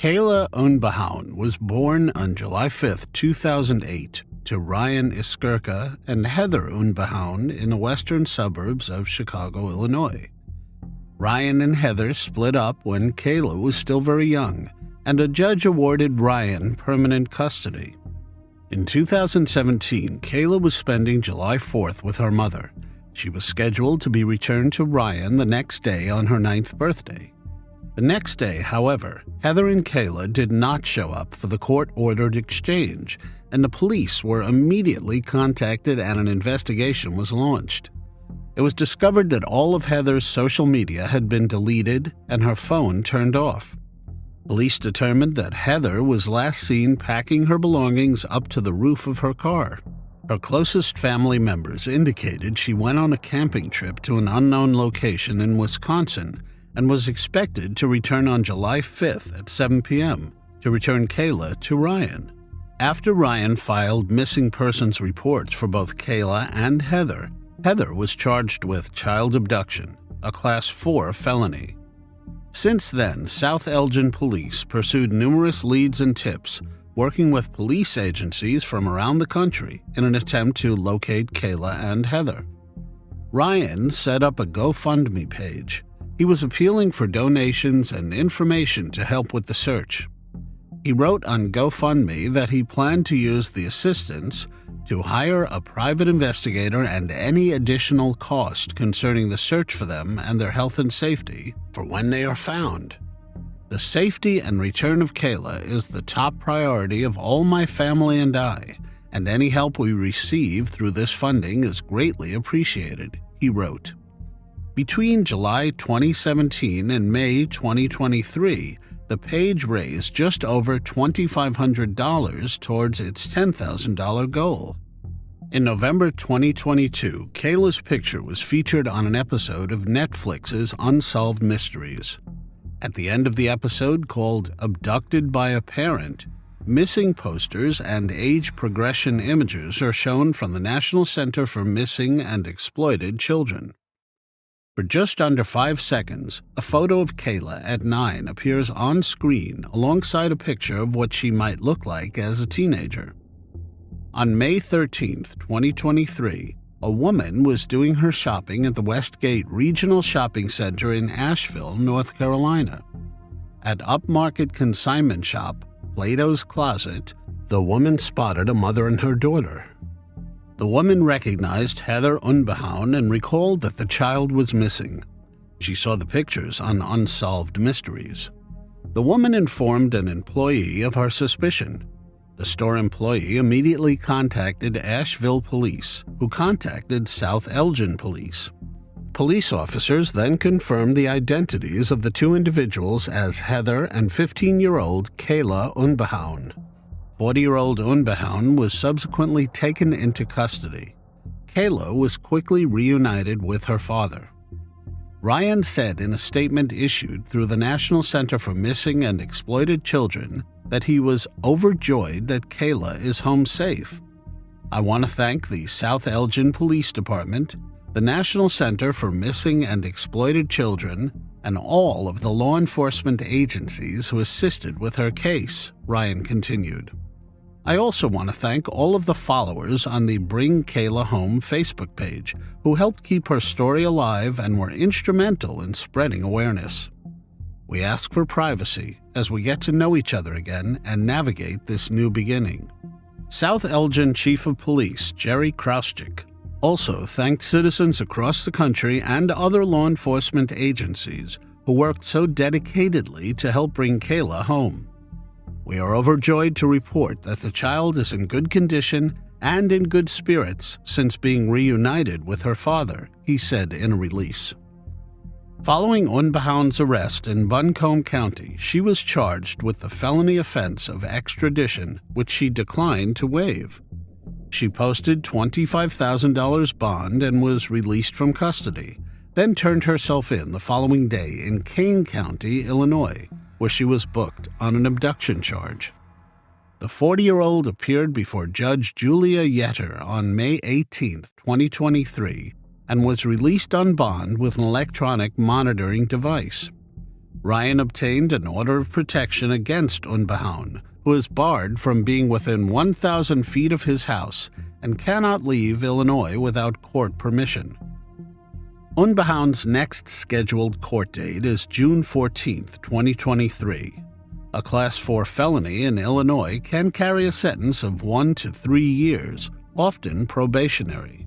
Kayla Unbehaun was born on July 5, 2008, to Ryan Iskirka and Heather Unbehaun in the western suburbs of Chicago, Illinois. Ryan and Heather split up when Kayla was still very young, and a judge awarded Ryan permanent custody. In 2017, Kayla was spending July 4th with her mother. She was scheduled to be returned to Ryan the next day on her 9th birthday. The next day, however, Heather and Kayla did not show up for the court-ordered exchange, and the police were immediately contacted and an investigation was launched. It was discovered that all of Heather's social media had been deleted and her phone turned off. Police determined that Heather was last seen packing her belongings up to the roof of her car. Her closest family members indicated she went on a camping trip to an unknown location in Wisconsin and was expected to return on July 5th at 7 p.m. to return Kayla to Ryan. After Ryan filed missing persons reports for both Kayla and Heather, Heather was charged with child abduction, a Class 4 felony. Since then, South Elgin police pursued numerous leads and tips, working with police agencies from around the country in an attempt to locate Kayla and Heather. Ryan set up a GoFundMe page. He was appealing for donations and information to help with the search. He wrote on GoFundMe that he planned to use the assistance to hire a private investigator and any additional cost concerning the search for them and their health and safety for when they are found. The safety and return of Kayla is the top priority of all my family and I, and any help we receive through this funding is greatly appreciated, he wrote. Between July 2017 and May 2023, the page raised just over $2,500 towards its $10,000 goal. In November 2022, Kayla's picture was featured on an episode of Netflix's Unsolved Mysteries. At the end of the episode, called Abducted by a Parent, missing posters and age progression images are shown from the National Center for Missing and Exploited Children. For just under 5 seconds, a photo of Kayla at 9 appears on screen alongside a picture of what she might look like as a teenager. On May 13, 2023, a woman was doing her shopping at the Westgate Regional Shopping Center in Asheville, North Carolina. At upmarket consignment shop Plato's Closet, the woman spotted a mother and her daughter. The woman recognized Heather Unbehaun and recalled that the child was missing. She saw the pictures on Unsolved Mysteries. The woman informed an employee of her suspicion. The store employee immediately contacted Asheville police, who contacted South Elgin police. Police officers then confirmed the identities of the two individuals as Heather and 15-year-old Kayla Unbehaun. 40-year-old Unbehaun was subsequently taken into custody. Kayla was quickly reunited with her father. Ryan said in a statement issued through the National Center for Missing and Exploited Children that he was overjoyed that Kayla is home safe. I want to thank the South Elgin Police Department, the National Center for Missing and Exploited Children, and all of the law enforcement agencies who assisted with her case, Ryan continued. I also want to thank all of the followers on the Bring Kayla Home Facebook page who helped keep her story alive and were instrumental in spreading awareness. We ask for privacy as we get to know each other again and navigate this new beginning. South Elgin Chief of Police Jerry Krauschik also thanked citizens across the country and other law enforcement agencies who worked so dedicatedly to help bring Kayla home. We are overjoyed to report that the child is in good condition and in good spirits since being reunited with her father, he said in a release. Following Unbehaun's arrest in Buncombe County, she was charged with the felony offense of extradition, which she declined to waive. She posted $25,000 bond and was released from custody, then turned herself in the following day in Kane County, Illinois, where she was booked on an abduction charge. The 40-year-old appeared before Judge Julia Yetter on May 18, 2023, and was released on bond with an electronic monitoring device. Ryan obtained an order of protection against Unbehaun, who is barred from being within 1,000 feet of his house and cannot leave Illinois without court permission. Unbehaun's next scheduled court date is June 14, 2023. A Class 4 felony in Illinois can carry a sentence of 1 to 3 years, often probationary.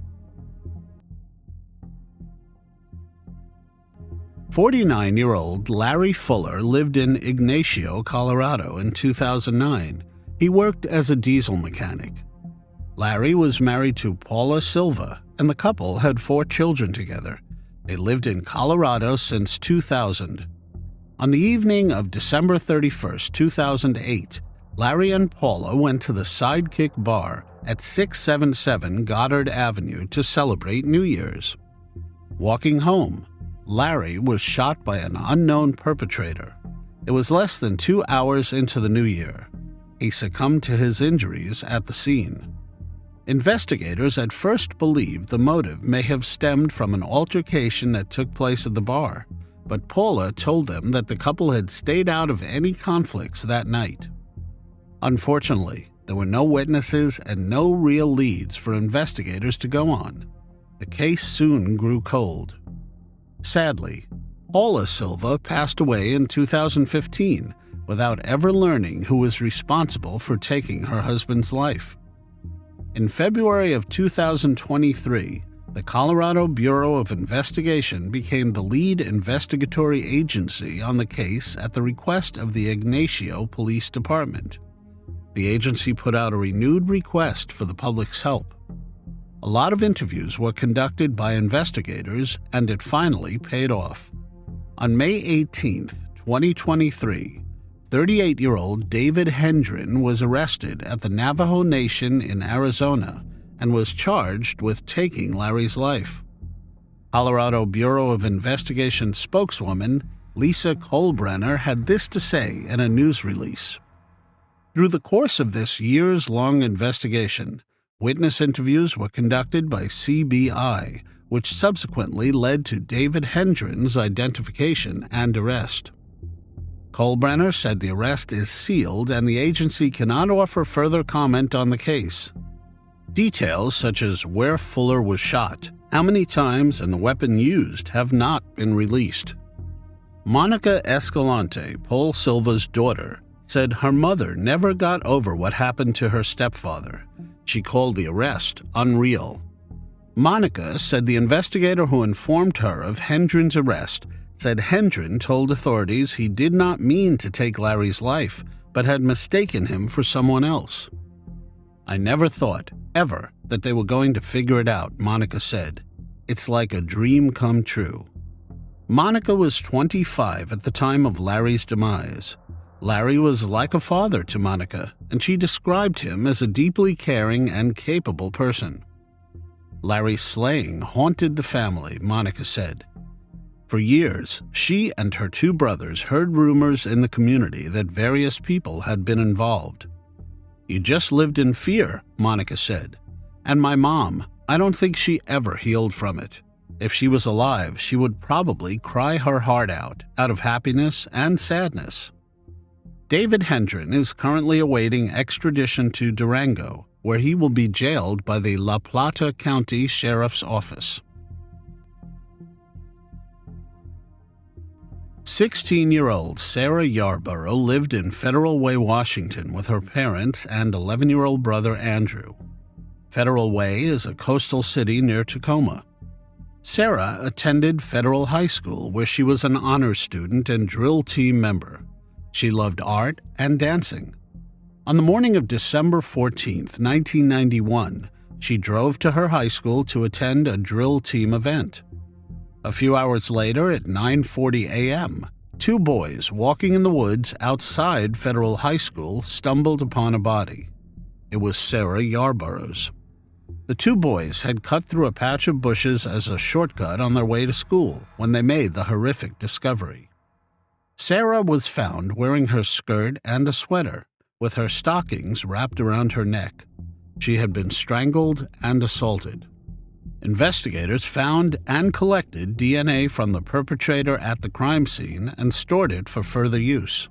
49-year-old Larry Fuller lived in Ignacio, Colorado in 2009. He worked as a diesel mechanic. Larry was married to Paula Silva, and the couple had 4 children together. They lived in Colorado since 2000. On the evening of December 31, 2008, Larry and Paula went to the Sidekick Bar at 677 Goddard Avenue to celebrate New Year's. Walking home, Larry was shot by an unknown perpetrator. It was less than 2 hours into the new year. He succumbed to his injuries at the scene. Investigators at first believed the motive may have stemmed from an altercation that took place at the bar, but Paula told them that the couple had stayed out of any conflicts that night. Unfortunately, there were no witnesses and no real leads for investigators to go on. The case soon grew cold. Sadly, Paula Silva passed away in 2015 without ever learning who was responsible for taking her husband's life. In February of 2023, the Colorado Bureau of Investigation became the lead investigatory agency on the case at the request of the Ignacio Police Department. The agency put out a renewed request for the public's help. A lot of interviews were conducted by investigators, and it finally paid off. On May 18, 2023, 38-year-old David Hendren was arrested at the Navajo Nation in Arizona and was charged with taking Larry's life. Colorado Bureau of Investigation spokeswoman Lisa Kohlbrenner had this to say in a news release. Through the course of this years-long investigation, witness interviews were conducted by CBI, which subsequently led to David Hendren's identification and arrest. Kohlbrenner said the arrest is sealed and the agency cannot offer further comment on the case. Details such as where Fuller was shot, how many times, and the weapon used have not been released. Monica Escalante, Paul Silva's daughter, said her mother never got over what happened to her stepfather. She called the arrest unreal. Monica said the investigator who informed her of Hendren's arrest said Hendren told authorities he did not mean to take Larry's life, but had mistaken him for someone else. I never thought, ever, that they were going to figure it out, Monica said. It's like a dream come true. Monica was 25 at the time of Larry's demise. Larry was like a father to Monica, and she described him as a deeply caring and capable person. Larry's slaying haunted the family, Monica said. For years, she and her 2 brothers heard rumors in the community that various people had been involved. You just lived in fear, Monica said. And my mom, I don't think she ever healed from it. If she was alive, she would probably cry her heart out of happiness and sadness. David Hendren is currently awaiting extradition to Durango, where he will be jailed by the La Plata County Sheriff's Office. 16-year-old Sarah Yarborough lived in Federal Way, Washington with her parents and 11-year-old brother Andrew. Federal Way is a coastal city near Tacoma. Sarah attended Federal High School, where she was an honors student and drill team member. She loved art and dancing. On the morning of December 14, 1991, she drove to her high school to attend a drill team event. A few hours later, at 9:40 a.m., 2 boys walking in the woods outside Federal High School stumbled upon a body. It was Sarah Yarborough's. The 2 boys had cut through a patch of bushes as a shortcut on their way to school when they made the horrific discovery. Sarah was found wearing her skirt and a sweater, with her stockings wrapped around her neck. She had been strangled and assaulted. Investigators found and collected DNA from the perpetrator at the crime scene and stored it for further use.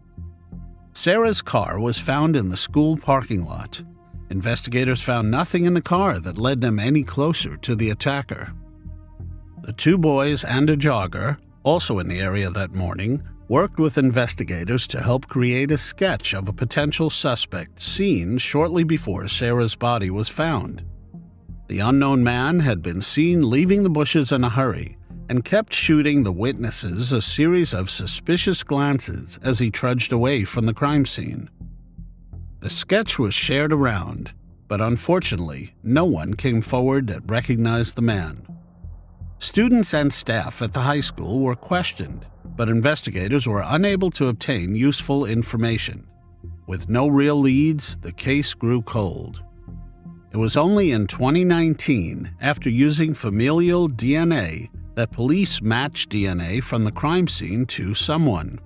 Sarah's car was found in the school parking lot. Investigators found nothing in the car that led them any closer to the attacker. The two boys and a jogger, also in the area that morning, worked with investigators to help create a sketch of a potential suspect seen shortly before Sarah's body was found. The unknown man had been seen leaving the bushes in a hurry and kept shooting the witnesses a series of suspicious glances as he trudged away from the crime scene. The sketch was shared around, but unfortunately, no one came forward that recognized the man. Students and staff at the high school were questioned, but investigators were unable to obtain useful information. With no real leads, the case grew cold. It was only in 2019, after using familial DNA, that police matched DNA from the crime scene to someone.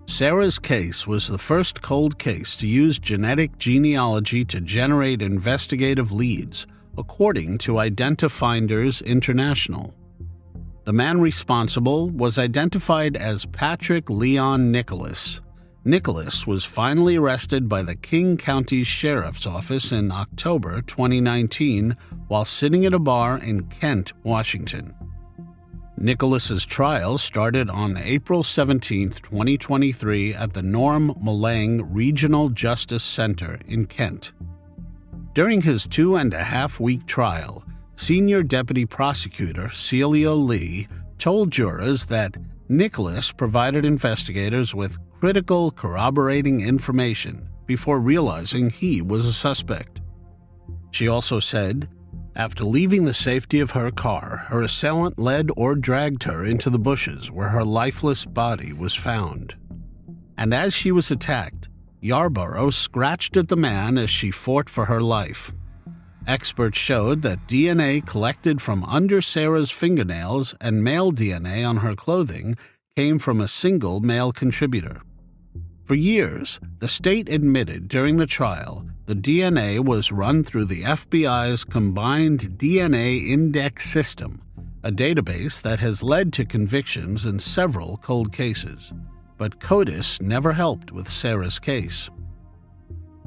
Sarah's case was the first cold case to use genetic genealogy to generate investigative leads, according to Identifinders International. The man responsible was identified as Patrick Leon Nicholas. Nicholas was finally arrested by the King County Sheriff's Office in October 2019 while sitting at a bar in Kent, Washington. Nicholas's trial started on April 17, 2023 at the Norm Mulang Regional Justice Center in Kent. During his 2.5-week trial, Senior Deputy Prosecutor Celia Lee told jurors that Nicholas provided investigators with critical corroborating information before realizing he was a suspect. She also said, after leaving the safety of her car, her assailant led or dragged her into the bushes where her lifeless body was found. And as she was attacked, Yarborough scratched at the man as she fought for her life. Experts showed that DNA collected from under Sarah's fingernails and male DNA on her clothing came from a single male contributor. For years, the state admitted during the trial the DNA was run through the FBI's Combined DNA Index System, a database that has led to convictions in several cold cases. But CODIS never helped with Sarah's case.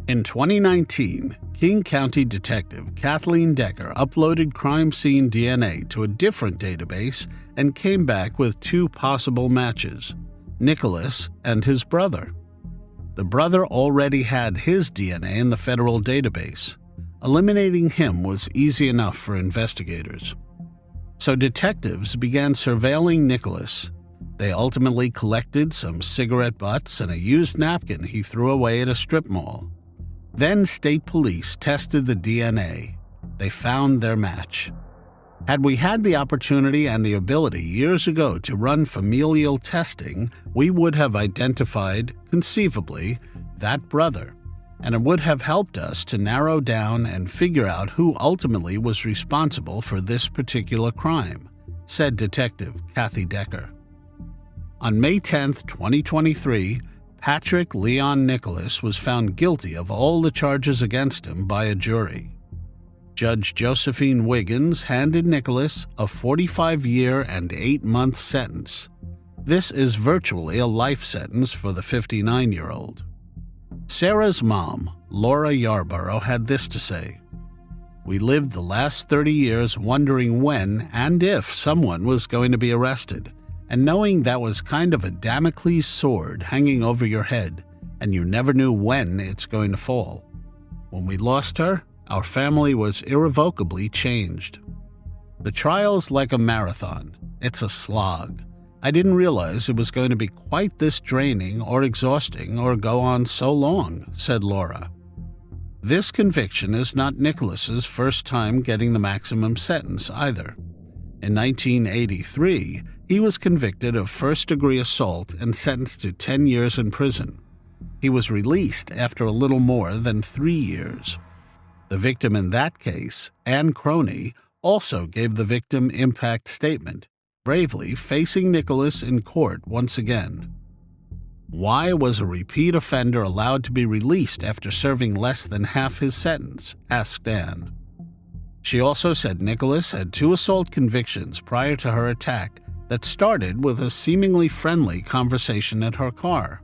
In 2019, King County Detective Kathleen Decker uploaded crime scene DNA to a different database and came back with two possible matches, Nicholas and his brother. The brother already had his DNA in the federal database. Eliminating him was easy enough for investigators. So detectives began surveilling Nicholas. They ultimately collected some cigarette butts and a used napkin he threw away at a strip mall. Then state police tested the DNA. They found their match. Had we had the opportunity and the ability years ago to run familial testing, we would have identified, conceivably, that brother, and it would have helped us to narrow down and figure out who ultimately was responsible for this particular crime, said Detective Kathy Decker. On May 10, 2023, Patrick Leon Nicholas was found guilty of all the charges against him by a jury. Judge Josephine Wiggins handed Nicholas a 45-year and 8-month sentence. This is virtually a life sentence for the 59-year-old. Sarah's mom, Laura Yarborough, had this to say: "We lived the last 30 years wondering when and if someone was going to be arrested, and knowing that was kind of a Damocles sword hanging over your head, and you never knew when it's going to fall. When we lost her, our family was irrevocably changed. The trial's like a marathon. It's a slog. I didn't realize it was going to be quite this draining or exhausting or go on so long," said Laura. This conviction is not Nicholas's first time getting the maximum sentence either. In 1983, he was convicted of first-degree assault and sentenced to 10 years in prison. He was released after a little more than 3 years. The victim in that case, Ann Croney, also gave the victim impact statement, bravely facing Nicholas in court once again. Why was a repeat offender allowed to be released after serving less than half his sentence? Asked Ann. She also said Nicholas had 2 assault convictions prior to her attack that started with a seemingly friendly conversation at her car.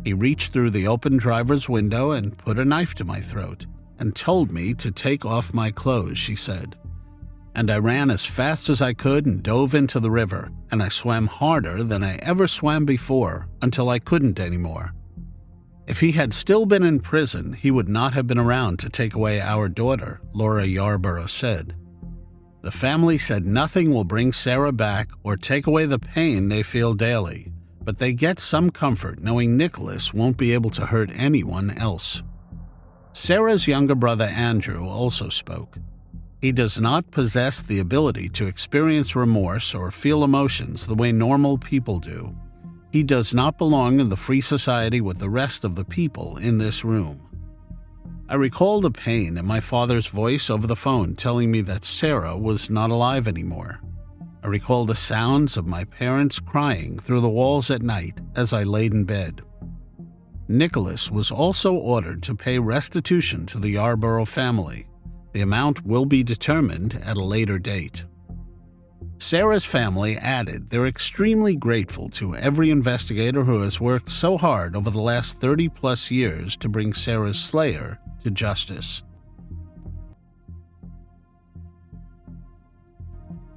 He reached through the open driver's window and put a knife to my throat and told me to take off my clothes, she said. And I ran as fast as I could and dove into the river, and I swam harder than I ever swam before until I couldn't anymore. If he had still been in prison, he would not have been around to take away our daughter, Laura Yarborough said. The family said nothing will bring Sarah back or take away the pain they feel daily, but they get some comfort knowing Nicholas won't be able to hurt anyone else. Sarah's younger brother Andrew also spoke. He does not possess the ability to experience remorse or feel emotions the way normal people do. He does not belong in the free society with the rest of the people in this room. I recall the pain in my father's voice over the phone telling me that Sarah was not alive anymore. I recall the sounds of my parents crying through the walls at night as I laid in bed. Nicholas was also ordered to pay restitution to the Yarborough family. The amount will be determined at a later date. Sarah's family added they're extremely grateful to every investigator who has worked so hard over the last 30-plus years to bring Sarah's slayer to justice.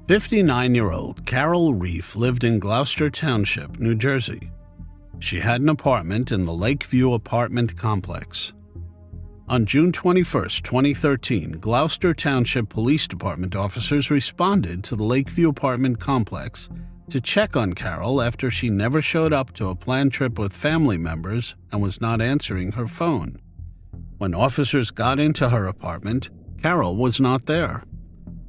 59-year-old Carol Reiff lived in Gloucester Township, New Jersey. She had an apartment in the Lakeview apartment complex. On June 21, 2013, Gloucester Township Police Department officers responded to the Lakeview apartment complex to check on Carol after she never showed up to a planned trip with family members and was not answering her phone. When officers got into her apartment, Carol was not there.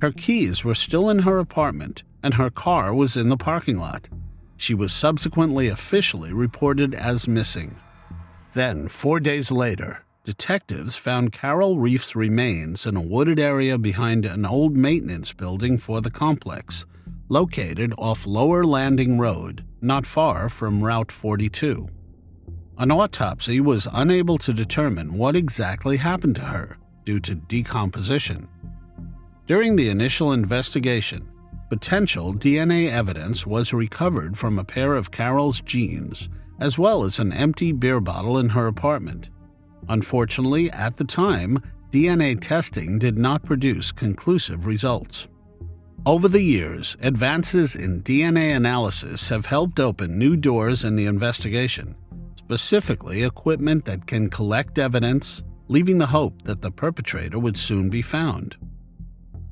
Her keys were still in her apartment, and her car was in the parking lot. She was subsequently officially reported as missing. Then, 4 days later, detectives found Carol Reiff's remains in a wooded area behind an old maintenance building for the complex, located off Lower Landing Road, not far from Route 42. An autopsy was unable to determine what exactly happened to her due to decomposition. During the initial investigation, potential DNA evidence was recovered from a pair of Carol's jeans, as well as an empty beer bottle in her apartment. Unfortunately, at the time, DNA testing did not produce conclusive results. Over the years, advances in DNA analysis have helped open new doors in the investigation, specifically equipment that can collect evidence, leaving the hope that the perpetrator would soon be found.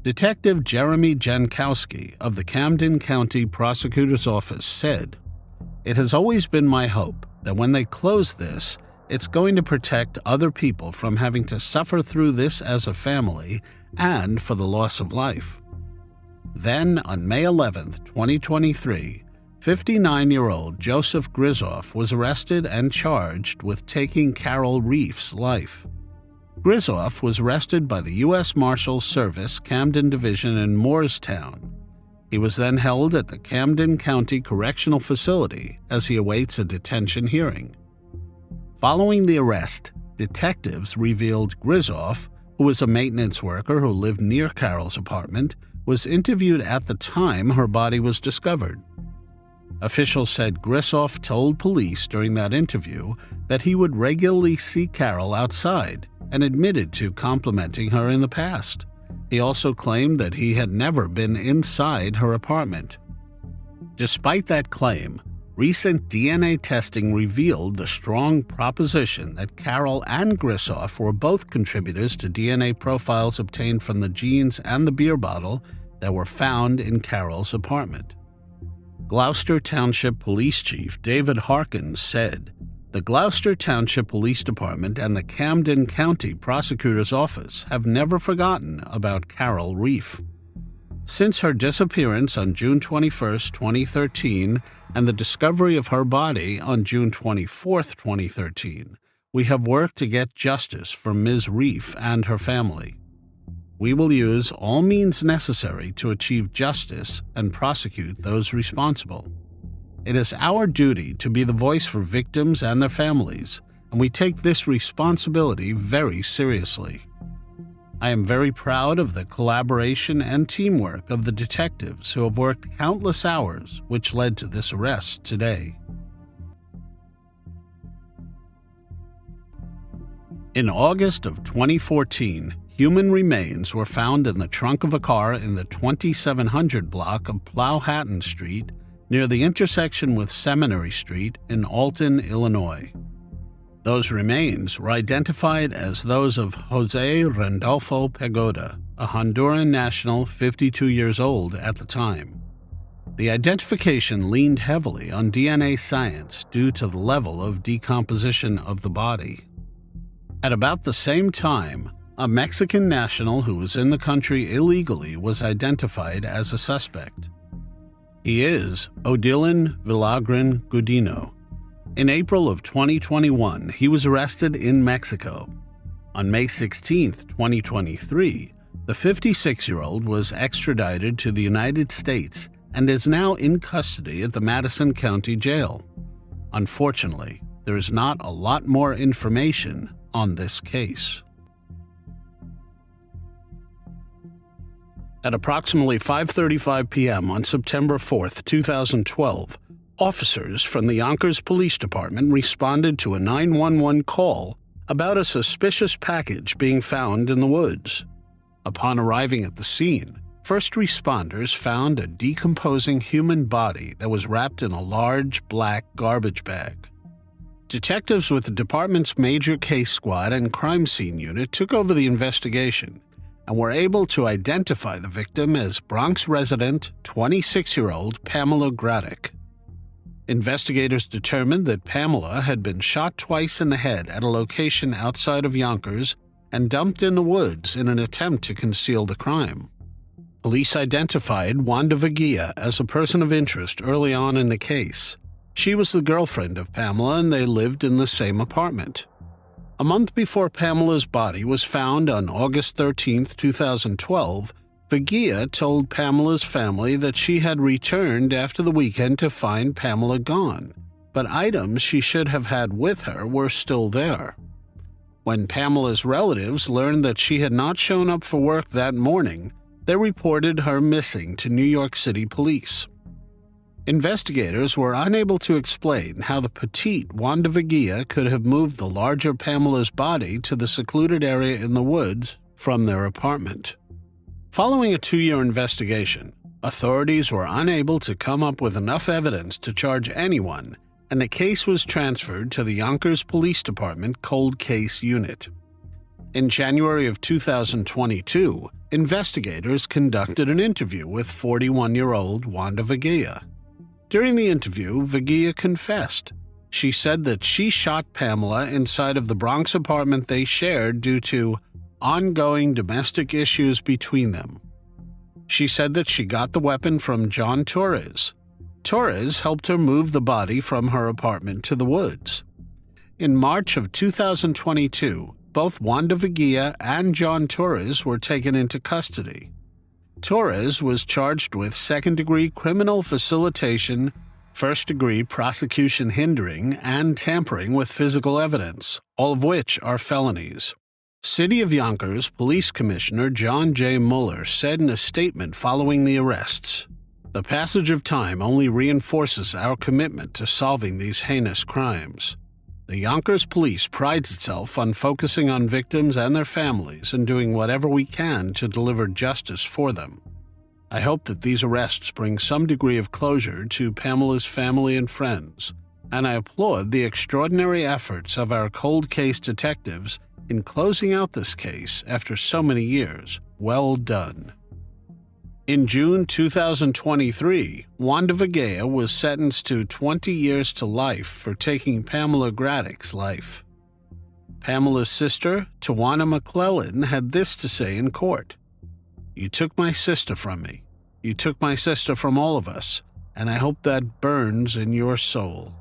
Detective Jeremy Jankowski of the Camden County Prosecutor's Office said, "It has always been my hope that when they close this, it's going to protect other people from having to suffer through this as a family and for the loss of life." Then, on May 11, 2023, 59-year-old Joseph Grizoff was arrested and charged with taking Carol Reiff's life. Grizoff was arrested by the U.S. Marshals Service Camden Division in Moorestown. He was then held at the Camden County Correctional Facility as he awaits a detention hearing. Following the arrest, detectives revealed Grizoff, who was a maintenance worker who lived near Carol's apartment, was interviewed at the time her body was discovered. Officials said Grizoff told police during that interview that he would regularly see Carol outside and admitted to complimenting her in the past. He also claimed that he had never been inside her apartment. Despite that claim, recent DNA testing revealed the strong proposition that Carol and Grizoff were both contributors to DNA profiles obtained from the jeans and the beer bottle that were found in Carol's apartment. Gloucester Township Police Chief David Harkins said, "The Gloucester Township Police Department and the Camden County Prosecutor's Office have never forgotten about Carol Reiff. Since her disappearance on June 21, 2013, and the discovery of her body on June 24, 2013, we have worked to get justice for Ms. Reiff and her family. We will use all means necessary to achieve justice and prosecute those responsible. It is our duty to be the voice for victims and their families, and we take this responsibility very seriously." I am very proud of the collaboration and teamwork of the detectives who have worked countless hours, which led to this arrest today. In August of 2014, human remains were found in the trunk of a car in the 2700 block of Powhatan Street near the intersection with Seminary Street in Alton, Illinois. Those remains were identified as those of Jose Randolfo Pagoda, a Honduran national 52 years old at the time. The identification leaned heavily on DNA science due to the level of decomposition of the body. At about the same time, a Mexican national who was in the country illegally was identified as a suspect. He is Odilon Villagran Gudino. In April of 2021, he was arrested in Mexico. On May 16, 2023, the 56-year-old was extradited to the United States and is now in custody at the Madison County Jail. Unfortunately, there is not a lot more information on this case. At approximately 5:35 p.m. on September 4, 2012, officers from the Yonkers Police Department responded to a 911 call about a suspicious package being found in the woods. Upon arriving at the scene, first responders found a decomposing human body that was wrapped in a large black garbage bag. Detectives with the department's major case squad and crime scene unit took over the investigation and were able to identify the victim as Bronx resident 26-year-old Pamela Graddick. Investigators determined that Pamela had been shot twice in the head at a location outside of Yonkers and dumped in the woods in an attempt to conceal the crime. Police identified Wanda Vagia as a person of interest early on in the case. She was the girlfriend of Pamela and they lived in the same apartment. A month before Pamela's body was found on August 13, 2012, Vagia told Pamela's family that she had returned after the weekend to find Pamela gone, but items she should have had with her were still there. When Pamela's relatives learned that she had not shown up for work that morning, they reported her missing to New York City police. Investigators were unable to explain how the petite Wanda Vagia could have moved the larger Pamela's body to the secluded area in the woods from their apartment. Following a 2-year investigation, authorities were unable to come up with enough evidence to charge anyone, and the case was transferred to the Yonkers Police Department Cold Case Unit. In January of 2022, investigators conducted an interview with 41-year-old Wanda Vagia. During the interview, Vagia confessed. She said that she shot Pamela inside of the Bronx apartment they shared due to ongoing domestic issues between them. She said that she got the weapon from John Torres. Torres helped her move the body from her apartment to the woods. In March of 2022, both Wanda Vagia and John Torres were taken into custody. Torres was charged with second-degree criminal facilitation, first-degree prosecution hindering, and tampering with physical evidence, all of which are felonies. City of Yonkers Police Commissioner John J. Mueller said in a statement following the arrests, "The passage of time only reinforces our commitment to solving these heinous crimes. The Yonkers Police prides itself on focusing on victims and their families and doing whatever we can to deliver justice for them. I hope that these arrests bring some degree of closure to Pamela's family and friends, and I applaud the extraordinary efforts of our cold case detectives in closing out this case after so many years. Well done." In June 2023, Wanda Vagia was sentenced to 20 years to life for taking Pamela Graddick's life. Pamela's sister, Tawana McClellan, had this to say in court: "You took my sister from me. You took my sister from all of us, and I hope that burns in your soul."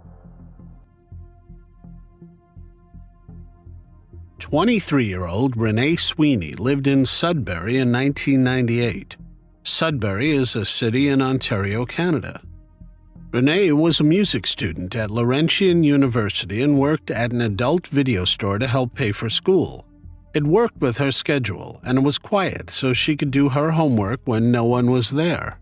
23-year-old Renee Sweeney lived in Sudbury in 1998. Sudbury is a city in Ontario, Canada. Renee was a music student at Laurentian University and worked at an adult video store to help pay for school. It worked with her schedule, and it was quiet so she could do her homework when no one was there.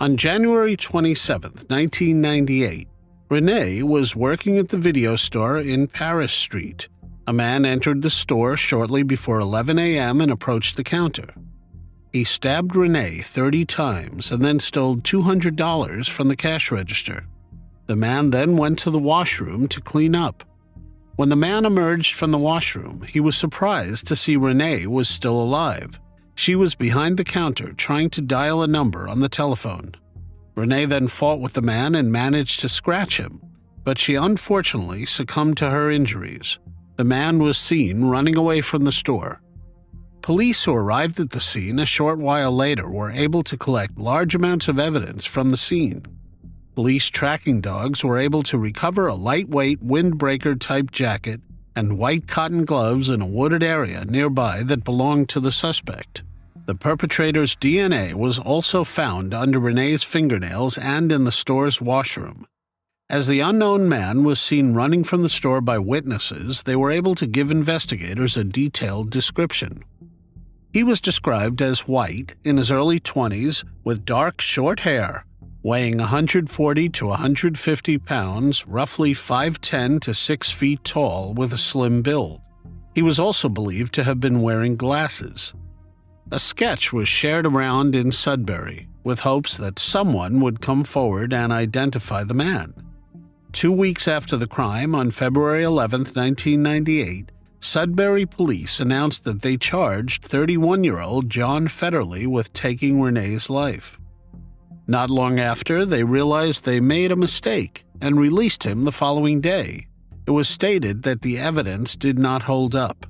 On January 27, 1998, Renee was working at the video store in Paris Street. A man entered the store shortly before 11 a.m. and approached the counter. He stabbed Renee 30 times and then stole $200 from the cash register. The man then went to the washroom to clean up. When the man emerged from the washroom, he was surprised to see Renee was still alive. She was behind the counter trying to dial a number on the telephone. Renee then fought with the man and managed to scratch him, but she unfortunately succumbed to her injuries. The man was seen running away from the store. Police who arrived at the scene a short while later were able to collect large amounts of evidence from the scene. Police tracking dogs were able to recover a lightweight windbreaker-type jacket and white cotton gloves in a wooded area nearby that belonged to the suspect. The perpetrator's DNA was also found under Renee's fingernails and in the store's washroom. As the unknown man was seen running from the store by witnesses, they were able to give investigators a detailed description. He was described as white, in his early 20s, with dark, short hair, weighing 140 to 150 pounds, roughly 5'10 to 6 feet tall, with a slim build. He was also believed to have been wearing glasses. A sketch was shared around in Sudbury, with hopes that someone would come forward and identify the man. 2 weeks after the crime, on February 11, 1998, Sudbury police announced that they charged 31-year-old John Federley with taking Renee's life. Not long after, they realized they made a mistake and released him the following day. It was stated that the evidence did not hold up.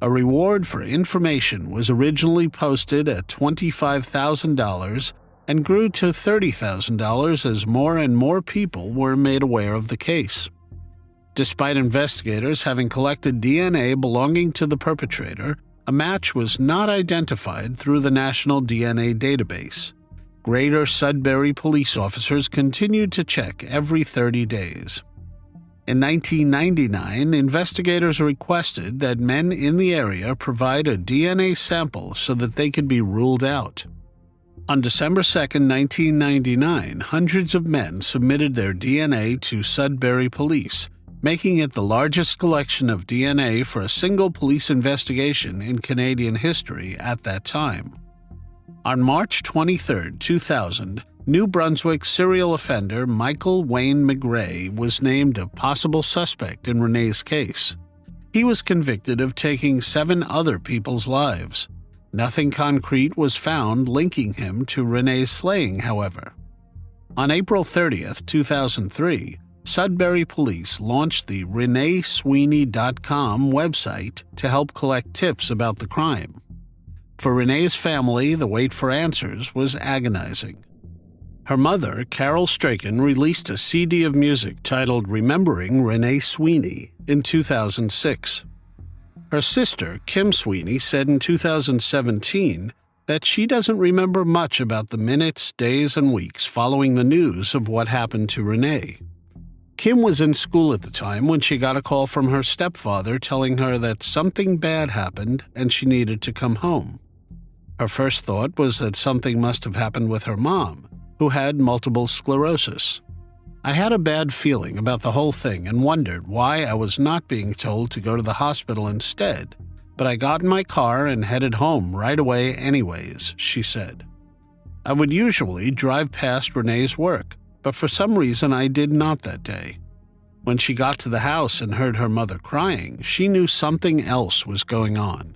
A reward for information was originally posted at $25,000 and grew to $30,000 as more and more people were made aware of the case. Despite investigators having collected DNA belonging to the perpetrator, a match was not identified through the National DNA Database. Greater Sudbury police officers continued to check every 30 days. In 1999, investigators requested that men in the area provide a DNA sample so that they could be ruled out. On December 2, 1999, hundreds of men submitted their DNA to Sudbury police, making it the largest collection of DNA for a single police investigation in Canadian history at that time. On March 23, 2000, New Brunswick serial offender Michael Wayne McGray was named a possible suspect in Renee's case. He was convicted of taking 7 other people's lives. Nothing concrete was found linking him to Renee's slaying, however. On April 30, 2003, Sudbury police launched the ReneeSweeney.com website to help collect tips about the crime. For Renee's family, the wait for answers was agonizing. Her mother, Carol Strachan, released a CD of music titled Remembering Renee Sweeney in 2006. Her sister, Kim Sweeney, said in 2017 that she doesn't remember much about the minutes, days, and weeks following the news of what happened to Renee. Kim was in school at the time when she got a call from her stepfather telling her that something bad happened and she needed to come home. Her first thought was that something must have happened with her mom, who had multiple sclerosis. I had a bad feeling about the whole thing and wondered why I was not being told to go to the hospital instead, but I got in my car and headed home right away anyways, she said. I would usually drive past Renee's work, but for some reason I did not that day. When she got to the house and heard her mother crying, she knew something else was going on.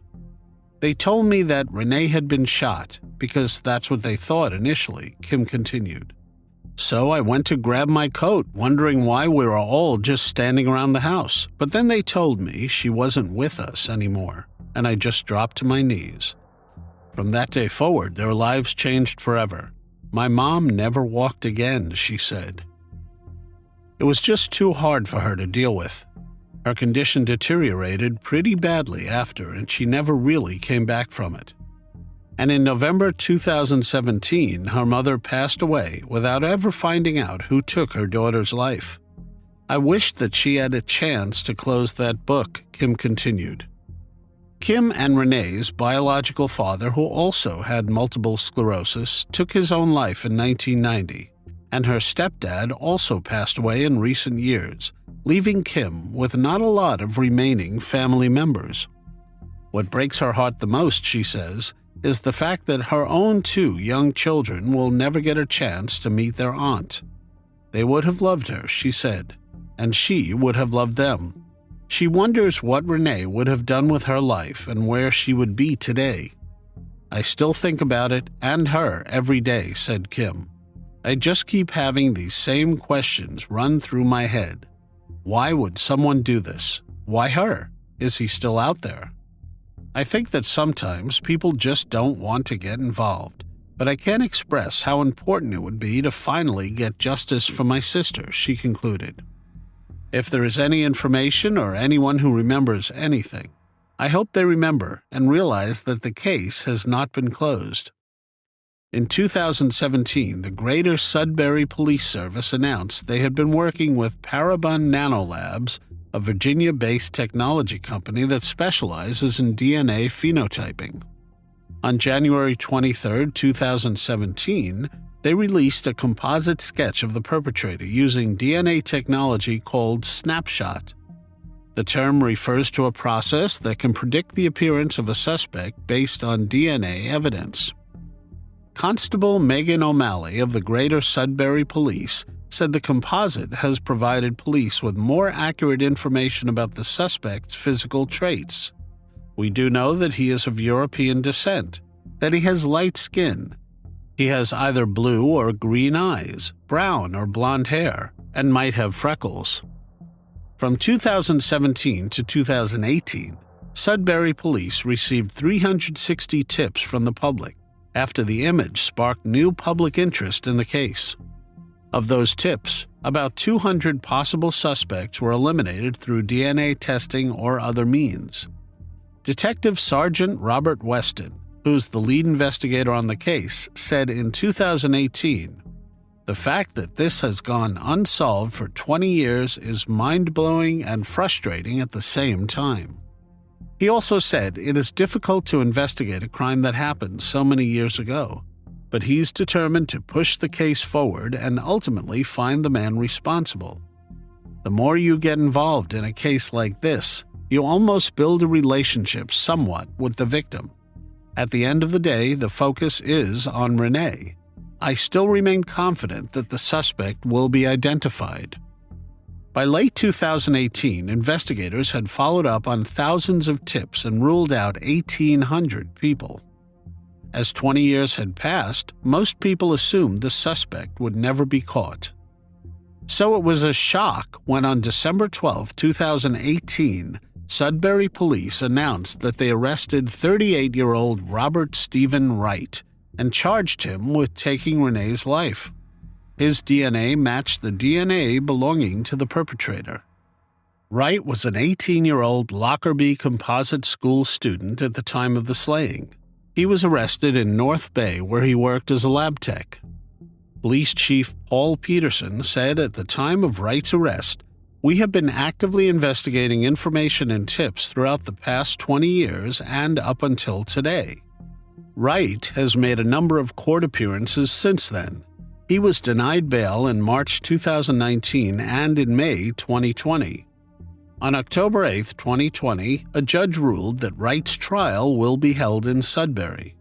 They told me that Renee had been shot, because that's what they thought initially, Kim continued. So I went to grab my coat, wondering why we were all just standing around the house, but then they told me she wasn't with us anymore, and I just dropped to my knees. From that day forward, their lives changed forever. My mom never walked again, she said. It was just too hard for her to deal with. Her condition deteriorated pretty badly after, and she never really came back from it. And in November 2017, her mother passed away without ever finding out who took her daughter's life. I wished that she had a chance to close that book, Kim continued. Kim and Renee's biological father, who also had multiple sclerosis, took his own life in 1990, and her stepdad also passed away in recent years, leaving Kim with not a lot of remaining family members. What breaks her heart the most, she says, is the fact that her own 2 young children will never get a chance to meet their aunt. They would have loved her, she said, and she would have loved them. She wonders what Renee would have done with her life and where she would be today. I still think about it and her every day, said Kim. I just keep having these same questions run through my head. Why would someone do this? Why her? Is he still out there? I think that sometimes people just don't want to get involved, but I can't express how important it would be to finally get justice for my sister, she concluded. If there is any information or anyone who remembers anything, I hope they remember and realize that the case has not been closed. In 2017, the Greater Sudbury Police Service announced they had been working with Parabon Nanolabs, a Virginia-based technology company that specializes in DNA phenotyping. On January 23, 2017, they released a composite sketch of the perpetrator using DNA technology called Snapshot. The term refers to a process that can predict the appearance of a suspect based on DNA evidence. Constable Megan O'Malley of the Greater Sudbury Police said the composite has provided police with more accurate information about the suspect's physical traits. We do know that he is of European descent, that he has light skin. He has either blue or green eyes, brown or blonde hair, and might have freckles. From 2017 to 2018, Sudbury Police received 360 tips from the public after the image sparked new public interest in the case. Of those tips, about 200 possible suspects were eliminated through DNA testing or other means. Detective Sergeant Robert Weston, who's the lead investigator on the case, said in 2018, "The fact that this has gone unsolved for 20 years is mind-blowing and frustrating at the same time." He also said it is difficult to investigate a crime that happened so many years ago, but he's determined to push the case forward and ultimately find the man responsible. The more you get involved in a case like this, you almost build a relationship somewhat with the victim. At the end of the day, the focus is on Renee. I still remain confident that the suspect will be identified. By late 2018, investigators had followed up on thousands of tips and ruled out 1,800 people. As 20 years had passed, most people assumed the suspect would never be caught. So it was a shock when on December 12, 2018, Sudbury Police announced that they arrested 38-year-old Robert Stephen Wright and charged him with taking Renee's life. His DNA matched the DNA belonging to the perpetrator. Wright was an 18-year-old Lockerbie Composite School student at the time of the slaying. He was arrested in North Bay, where he worked as a lab tech. Police Chief Paul Peterson said at the time of Wright's arrest, "We have been actively investigating information and tips throughout the past 20 years and up until today." Wright has made a number of court appearances since then. He was denied bail in March 2019 and in May 2020. On October 8, 2020, a judge ruled that Wright's trial will be held in Sudbury.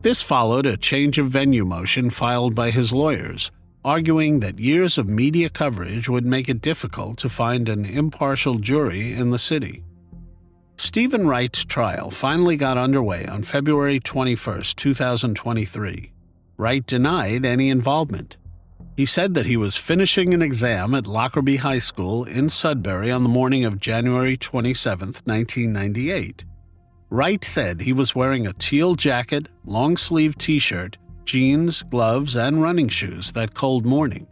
This followed a change of venue motion filed by his lawyers, arguing that years of media coverage would make it difficult to find an impartial jury in the city. Stephen Wright's trial finally got underway on February 21, 2023. Wright denied any involvement. He said that he was finishing an exam at Lockerbie High School in Sudbury on the morning of January 27, 1998. Wright said he was wearing a teal jacket, long-sleeve t-shirt, jeans, gloves, and running shoes that cold morning.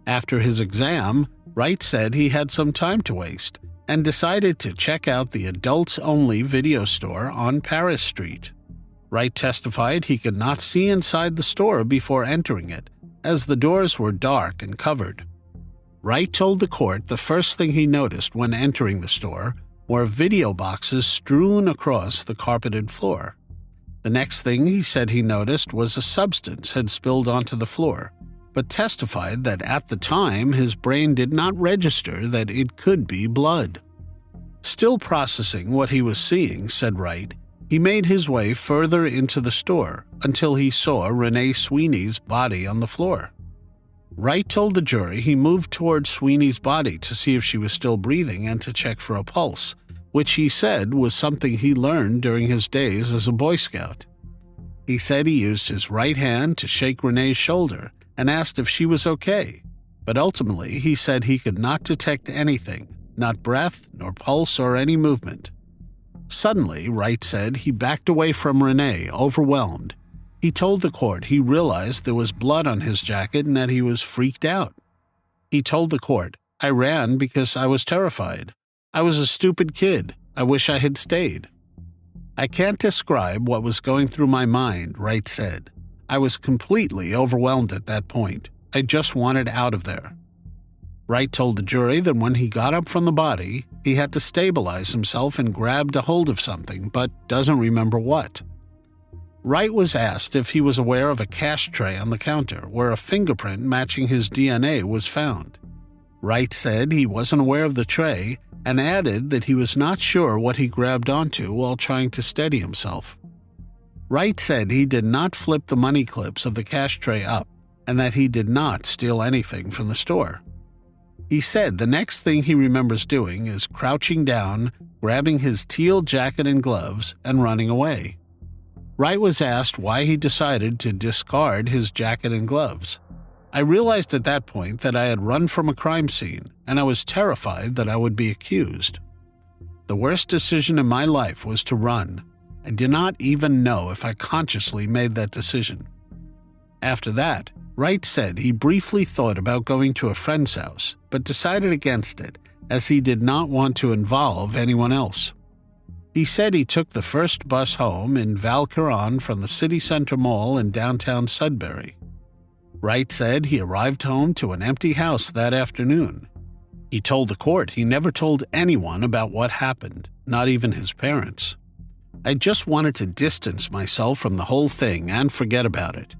After his exam, Wright said he had some time to waste and decided to check out the adults-only video store on Paris Street. Wright testified he could not see inside the store before entering it, as the doors were dark and covered. Wright told the court the first thing he noticed when entering the store were video boxes strewn across the carpeted floor. The next thing he said he noticed was a substance had spilled onto the floor, but testified that at the time his brain did not register that it could be blood. Still processing what he was seeing, said Reiff, he made his way further into the store until he saw Renee Sweeney's body on the floor. Reiff told the jury he moved toward Sweeney's body to see if she was still breathing and to check for a pulse, which he said was something he learned during his days as a Boy Scout. He said he used his right hand to shake Renee's shoulder and asked if she was okay, but ultimately he said he could not detect anything, not breath, nor pulse, or any movement. Suddenly, Reiff said he backed away from Renee, overwhelmed. He told the court he realized there was blood on his jacket and that he was freaked out. He told the court, "I ran because I was terrified. I was a stupid kid. I wish I had stayed." "I can't describe what was going through my mind," Reiff said. "I was completely overwhelmed at that point. I just wanted out of there." Reiff told the jury that when he got up from the body, he had to stabilize himself and grabbed a hold of something, but doesn't remember what. Reiff was asked if he was aware of a cash tray on the counter where a fingerprint matching his DNA was found. Reiff said he wasn't aware of the tray and added that he was not sure what he grabbed onto while trying to steady himself. Reiff said he did not flip the money clips of the cash tray up and that he did not steal anything from the store. He said the next thing he remembers doing is crouching down, grabbing his teal jacket and gloves, and running away. Reiff was asked why he decided to discard his jacket and gloves. "I realized at that point that I had run from a crime scene, and I was terrified that I would be accused. The worst decision in my life was to run. I did not even know if I consciously made that decision." After that, Reiff said he briefly thought about going to a friend's house, but decided against it as he did not want to involve anyone else. He said he took the first bus home in Valcaron from the City Center Mall in downtown Sudbury. Reiff said he arrived home to an empty house that afternoon. He told the court he never told anyone about what happened, not even his parents. "I just wanted to distance myself from the whole thing and forget about it.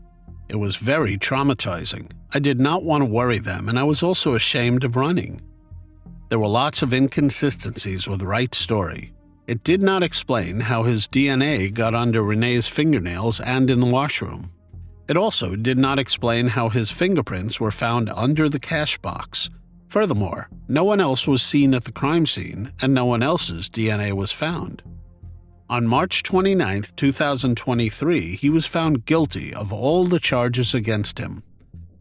It was very traumatizing. I did not want to worry them, and I was also ashamed of running." There were lots of inconsistencies with Reiff's story. It did not explain how his DNA got under Renee's fingernails and in the washroom. It also did not explain how his fingerprints were found under the cash box. Furthermore, no one else was seen at the crime scene, and no one else's DNA was found. On March 29, 2023, he was found guilty of all the charges against him.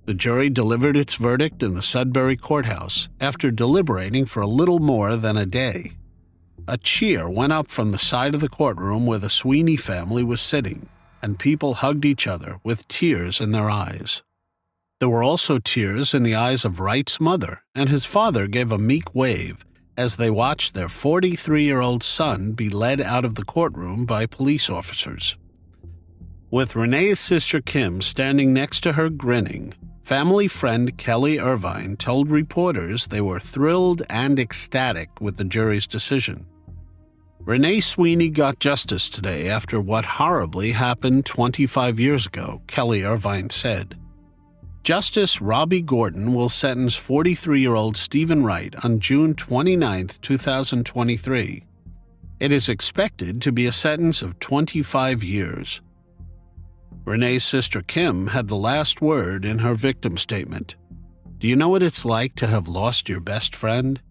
The jury delivered its verdict in the Sudbury courthouse after deliberating for a little more than a day. A cheer went up from the side of the courtroom where the Sweeney family was sitting, and people hugged each other with tears in their eyes. There were also tears in the eyes of Reiff's mother, and his father gave a meek wave as they watched their 43-year-old son be led out of the courtroom by police officers. With Renee's sister Kim standing next to her grinning, family friend Kelly Irvine told reporters they were thrilled and ecstatic with the jury's decision. Renee Sweeney got justice today after what horribly happened 25 years ago, Kelly Irvine said. Justice Robbie Gordon will sentence 43-year-old Stephen Wright on June 29, 2023. It is expected to be a sentence of 25 years. Renee's sister Kim had the last word in her victim statement. "Do you know what it's like to have lost your best friend?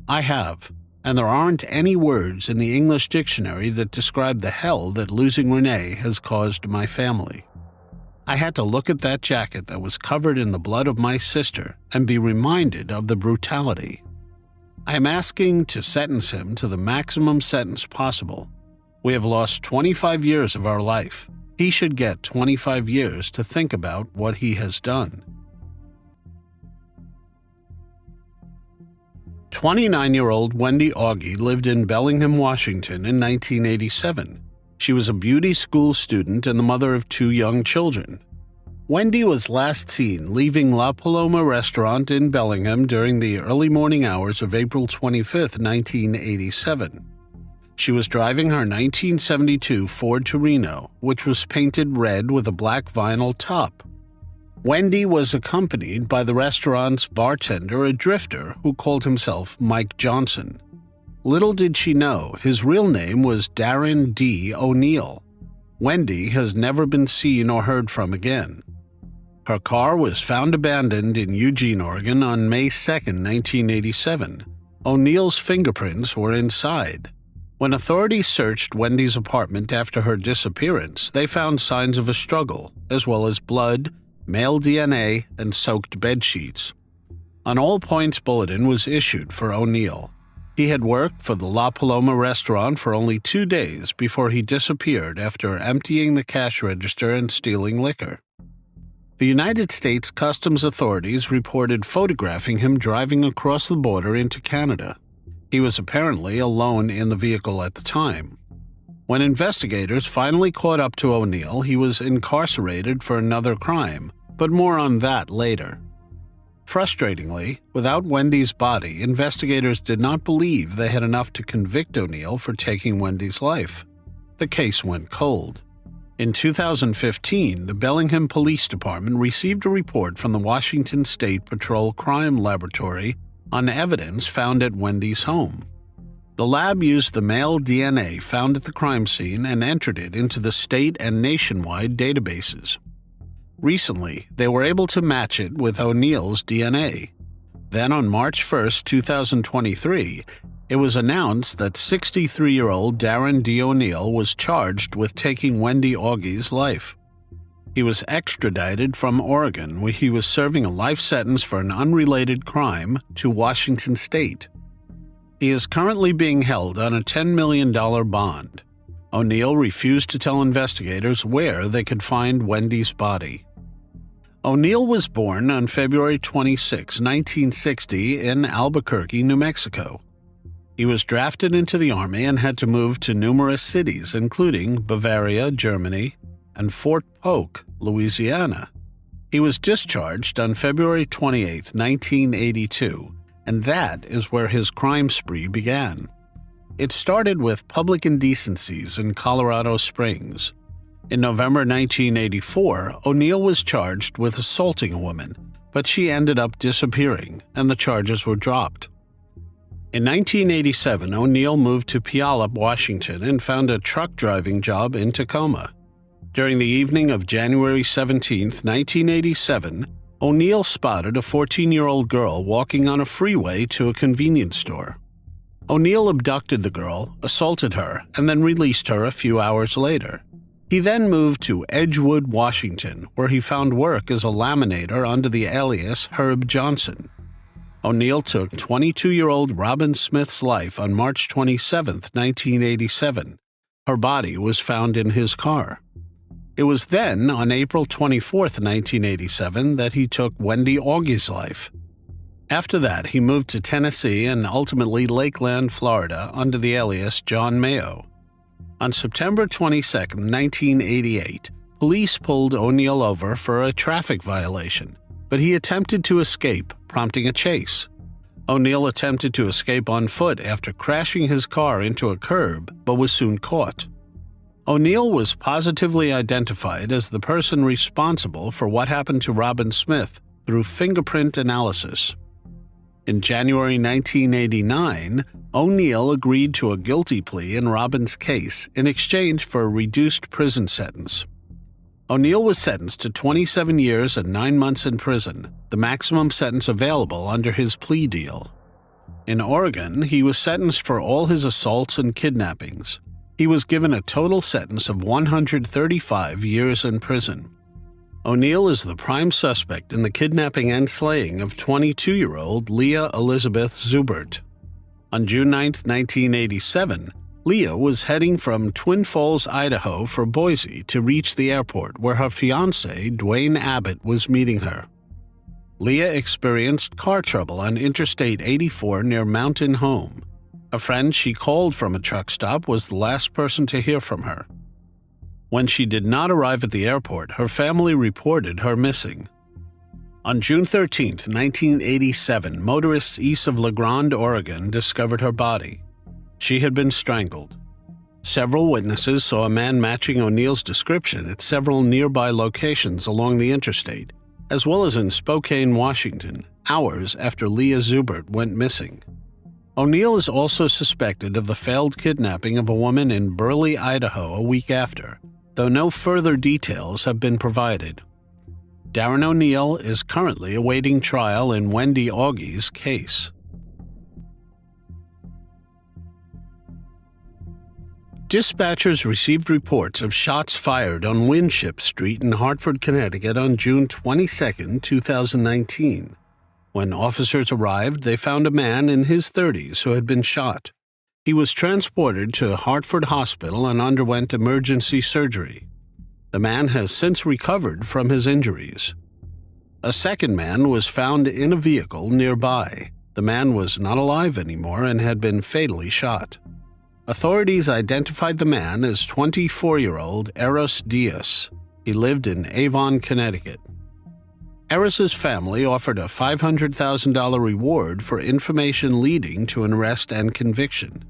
I have, and there aren't any words in the English dictionary that describe the hell that losing Renee has caused my family. I had to look at that jacket that was covered in the blood of my sister and be reminded of the brutality. I am asking to sentence him to the maximum sentence possible. We have lost 25 years of our life. He should get 25 years to think about what he has done." 29-year-old Wendy Aughe lived in Bellingham, Washington in 1987. She was a beauty school student and the mother of 2 young children. Wendy was last seen leaving La Paloma restaurant in Bellingham during the early morning hours of April 25, 1987. She was driving her 1972 Ford Torino, which was painted red with a black vinyl top. Wendy was accompanied by the restaurant's bartender, a drifter who called himself Mike Johnson. Little did she know his real name was Darren D. O'Neill. Wendy has never been seen or heard from again. Her car was found abandoned in Eugene, Oregon on May 2, 1987. O'Neill's fingerprints were inside. When authorities searched Wendy's apartment after her disappearance, they found signs of a struggle, as well as blood, male DNA, and soaked bedsheets. An all-points bulletin was issued for O'Neill. He had worked for the La Paloma restaurant for only 2 days before he disappeared after emptying the cash register and stealing liquor. The United States Customs authorities reported photographing him driving across the border into Canada. He was apparently alone in the vehicle at the time. When investigators finally caught up to O'Neill, he was incarcerated for another crime, but more on that later. Frustratingly, without Wendy's body, investigators did not believe they had enough to convict O'Neill for taking Wendy's life. The case went cold. In 2015, the Bellingham Police Department received a report from the Washington State Patrol Crime Laboratory on evidence found at Wendy's home. The lab used the male DNA found at the crime scene and entered it into the state and nationwide databases. Recently, they were able to match it with O'Neill's DNA. Then on March 1, 2023, it was announced that 63-year-old Darren D. O'Neill was charged with taking Wendy Aughe's life. He was extradited from Oregon, where he was serving a life sentence for an unrelated crime, to Washington State. He is currently being held on a $10 million bond. O'Neill refused to tell investigators where they could find Wendy's body. O'Neill was born on February 26, 1960, in Albuquerque, New Mexico. He was drafted into the Army and had to move to numerous cities, including Bavaria, Germany, and Fort Polk, Louisiana. He was discharged on February 28, 1982, and that is where his crime spree began. It started with public indecencies in Colorado Springs. In November 1984, O'Neill was charged with assaulting a woman, but she ended up disappearing, and the charges were dropped. In 1987, O'Neill moved to Puyallup, Washington, and found a truck driving job in Tacoma. During the evening of January 17, 1987, O'Neill spotted a 14-year-old girl walking on a freeway to a convenience store. O'Neill abducted the girl, assaulted her, and then released her a few hours later. He then moved to Edgewood, Washington, where he found work as a laminator under the alias Herb Johnson. O'Neill took 22-year-old Robin Smith's life on March 27, 1987. Her body was found in his car. It was then, on April 24, 1987, that he took Wendy Aughe's life. After that, he moved to Tennessee and ultimately Lakeland, Florida, under the alias John Mayo. On September 22, 1988, police pulled O'Neill over for a traffic violation, but he attempted to escape, prompting a chase. O'Neill attempted to escape on foot after crashing his car into a curb, but was soon caught. O'Neill was positively identified as the person responsible for what happened to Robin Smith through fingerprint analysis. In January 1989, O'Neill agreed to a guilty plea in Robin's case in exchange for a reduced prison sentence. O'Neill was sentenced to 27 years and 9 months in prison, the maximum sentence available under his plea deal. In Oregon, he was sentenced for all his assaults and kidnappings. He was given a total sentence of 135 years in prison. O'Neill is the prime suspect in the kidnapping and slaying of 22-year-old Leah Elizabeth Zubert. On June 9, 1987, Leah was heading from Twin Falls, Idaho for Boise to reach the airport where her fiancé, Dwayne Abbott, was meeting her. Leah experienced car trouble on Interstate 84 near Mountain Home. A friend she called from a truck stop was the last person to hear from her. When she did not arrive at the airport, her family reported her missing. On June 13, 1987, motorists east of La Grande, Oregon, discovered her body. She had been strangled. Several witnesses saw a man matching O'Neill's description at several nearby locations along the interstate, as well as in Spokane, Washington, hours after Leah Zubert went missing. O'Neill is also suspected of the failed kidnapping of a woman in Burley, Idaho a week after, though no further details have been provided. Darren O'Neill is currently awaiting trial in Wendy Aughe's case. Dispatchers received reports of shots fired on Winship Street in Hartford, Connecticut on June 22, 2019. When officers arrived, they found a man in his 30s who had been shot. He was transported to Hartford Hospital and underwent emergency surgery. The man has since recovered from his injuries. A second man was found in a vehicle nearby. The man was not alive anymore and had been fatally shot. Authorities identified the man as 24-year-old Eros Diaz. He lived in Avon, Connecticut. Eros's family offered a $500,000 reward for information leading to an arrest and conviction.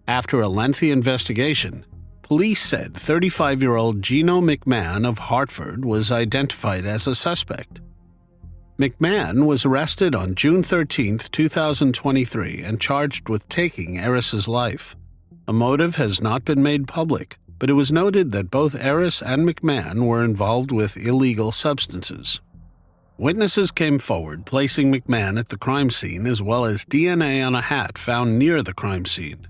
After a lengthy investigation, police said 35-year-old Gino McMahon of Hartford was identified as a suspect. McMahon was arrested on June 13, 2023 and charged with taking Eros's life. A motive has not been made public, but it was noted that both Eros and McMahon were involved with illegal substances. Witnesses came forward placing McMahon at the crime scene as well as DNA on a hat found near the crime scene.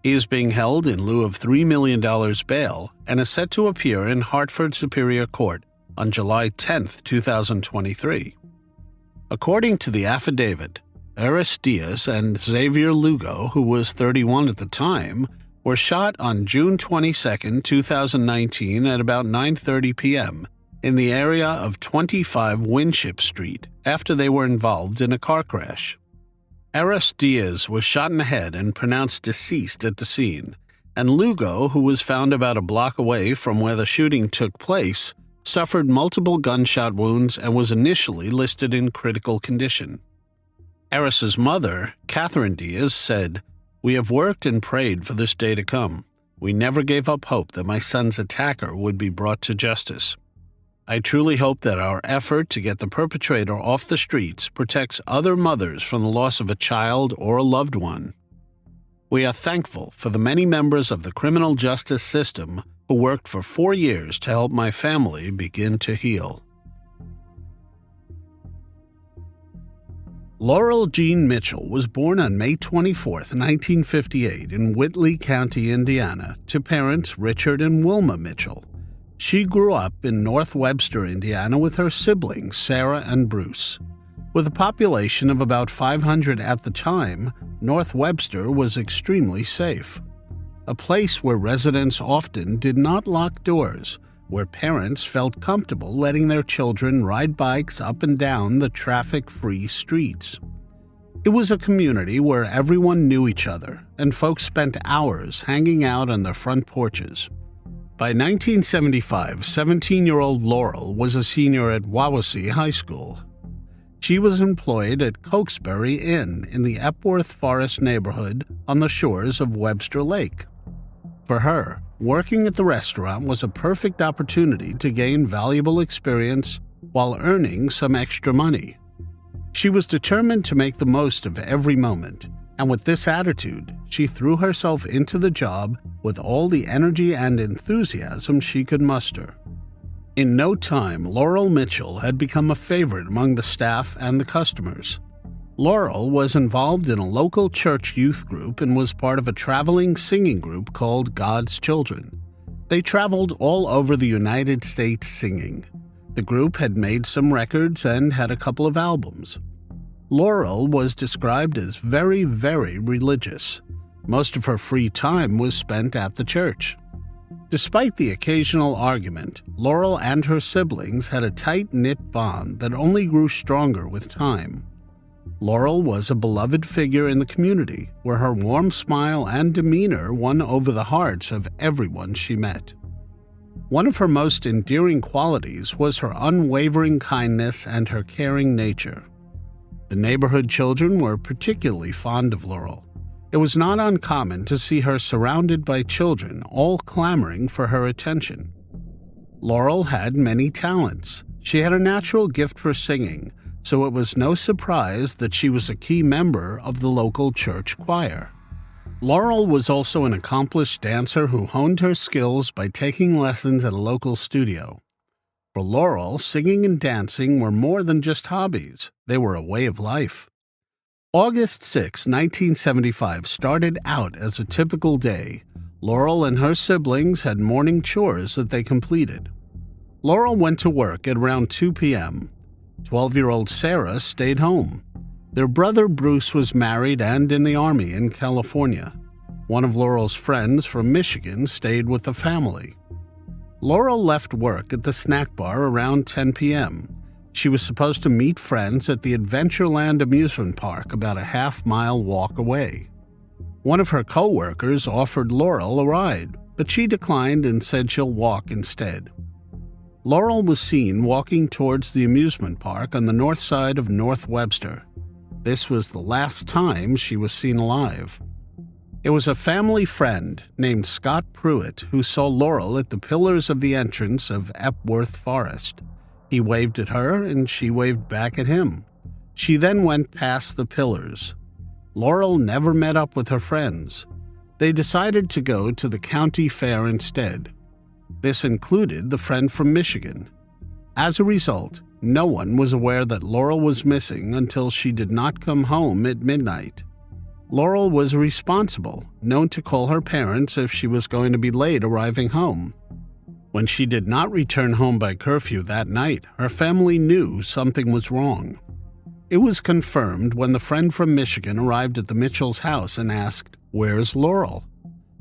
He is being held in lieu of $3 million bail and is set to appear in Hartford Superior Court on July 10, 2023. According to the affidavit, Eros Diaz and Xavier Lugo, who was 31 at the time, were shot on June 22, 2019 at about 9:30 p.m. in the area of 25 Winship Street after they were involved in a car crash. Eros Diaz was shot in the head and pronounced deceased at the scene, and Lugo, who was found about a block away from where the shooting took place, suffered multiple gunshot wounds and was initially listed in critical condition. Eros's mother, Catherine Diaz, said, "We have worked and prayed for this day to come. We never gave up hope that my son's attacker would be brought to justice. I truly hope that our effort to get the perpetrator off the streets protects other mothers from the loss of a child or a loved one. We are thankful for the many members of the criminal justice system who worked for 4 years to help my family begin to heal." Laurel Jean Mitchell was born on May 24, 1958 in Whitley County, Indiana, to parents Richard and Wilma Mitchell. She grew up in North Webster, Indiana, with her siblings Sarah and Bruce. With a population of about 500 at the time, North Webster was extremely safe. A place where residents often did not lock doors, where parents felt comfortable letting their children ride bikes up and down the traffic-free streets. It was a community where everyone knew each other, and folks spent hours hanging out on their front porches. By 1975, 17-year-old Laurel was a senior at Wawasee High School. She was employed at Cokesbury Inn in the Epworth Forest neighborhood on the shores of Webster Lake. For her, working at the restaurant was a perfect opportunity to gain valuable experience while earning some extra money. She was determined to make the most of every moment, and with this attitude, she threw herself into the job with all the energy and enthusiasm she could muster. In no time, Laurel Mitchell had become a favorite among the staff and the customers. Laurel was involved in a local church youth group and was part of a traveling singing group called God's Children. They traveled all over the United States singing. The group had made some records and had a couple of albums. Laurel was described as very, very religious. Most of her free time was spent at the church. Despite the occasional argument, Laurel and her siblings had a tight-knit bond that only grew stronger with time. Laurel was a beloved figure in the community, where her warm smile and demeanor won over the hearts of everyone she met. One of her most endearing qualities was her unwavering kindness and her caring nature. The neighborhood children were particularly fond of Laurel. It was not uncommon to see her surrounded by children, all clamoring for her attention. Laurel had many talents. She had a natural gift for singing, so it was no surprise that she was a key member of the local church choir. Laurel was also an accomplished dancer who honed her skills by taking lessons at a local studio. For Laurel, singing and dancing were more than just hobbies. They were a way of life. August 6, 1975 started out as a typical day. Laurel and her siblings had morning chores that they completed. Laurel went to work at around 2 p.m. 12-year-old Sarah stayed home. Their brother Bruce was married and in the Army in California. One of Laurel's friends from Michigan stayed with the family. Laurel left work at the snack bar around 10 p.m. She was supposed to meet friends at the Adventureland amusement park about a half-mile walk away. One of her co-workers offered Laurel a ride, but she declined and said she'll walk instead. Laurel was seen walking towards the amusement park on the north side of North Webster. This was the last time she was seen alive. It was a family friend named Scott Pruitt who saw Laurel at the pillars of the entrance of Epworth Forest. He waved at her and she waved back at him. She then went past the pillars. Laurel never met up with her friends. They decided to go to the county fair instead. This included the friend from Michigan. As a result, no one was aware that Laurel was missing until she did not come home at midnight. Laurel was responsible, known to call her parents if she was going to be late arriving home. When she did not return home by curfew that night, her family knew something was wrong. It was confirmed when the friend from Michigan arrived at the Mitchell's house and asked, "Where's Laurel?"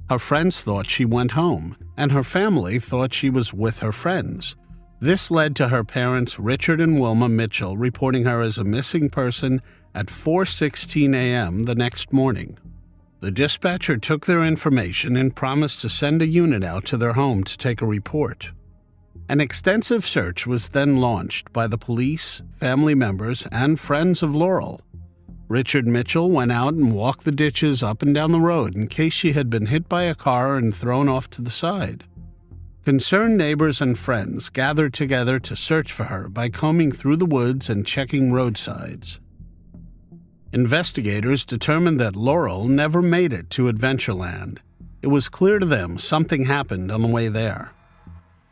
Her friends thought she went home, and her family thought she was with her friends. This led to her parents, Richard and Wilma Mitchell, reporting her as a missing person at 4:16 a.m. the next morning. The dispatcher took their information and promised to send a unit out to their home to take a report. An extensive search was then launched by the police, family members, and friends of Laurel. Richard Mitchell went out and walked the ditches up and down the road in case she had been hit by a car and thrown off to the side. Concerned neighbors and friends gathered together to search for her by combing through the woods and checking roadsides. Investigators determined that Laurel never made it to Adventureland. It was clear to them something happened on the way there.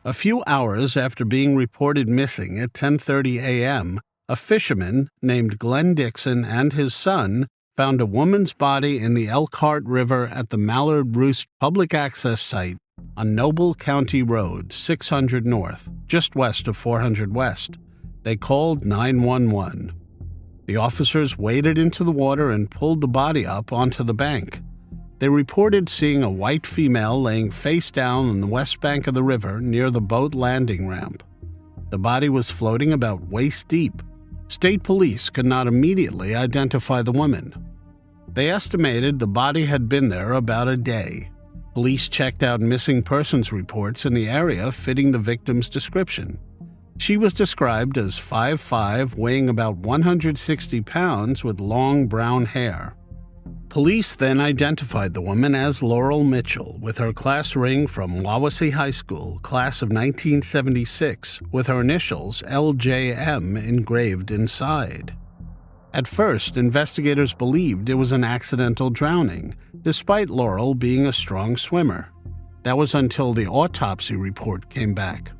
A few hours after being reported missing at 10:30 a.m., a fisherman named Glenn Dixon and his son found a woman's body in the Elkhart River at the Mallard Roost Public Access Site on Noble County Road, 600 North, just west of 400 West. They called 911. The officers waded into the water and pulled the body up onto the bank. They reported seeing a white female laying face down on the west bank of the river near the boat landing ramp. The body was floating about waist deep. State police could not immediately identify the woman. They estimated the body had been there about a day. Police checked out missing persons reports in the area fitting the victim's description. She was described as 5'5", weighing about 160 pounds with long brown hair. Police then identified the woman as Laurel Mitchell with her class ring from Wawasee High School, class of 1976, with her initials LJM engraved inside. At first, investigators believed it was an accidental drowning, despite Laurel being a strong swimmer. That was until the autopsy report came back.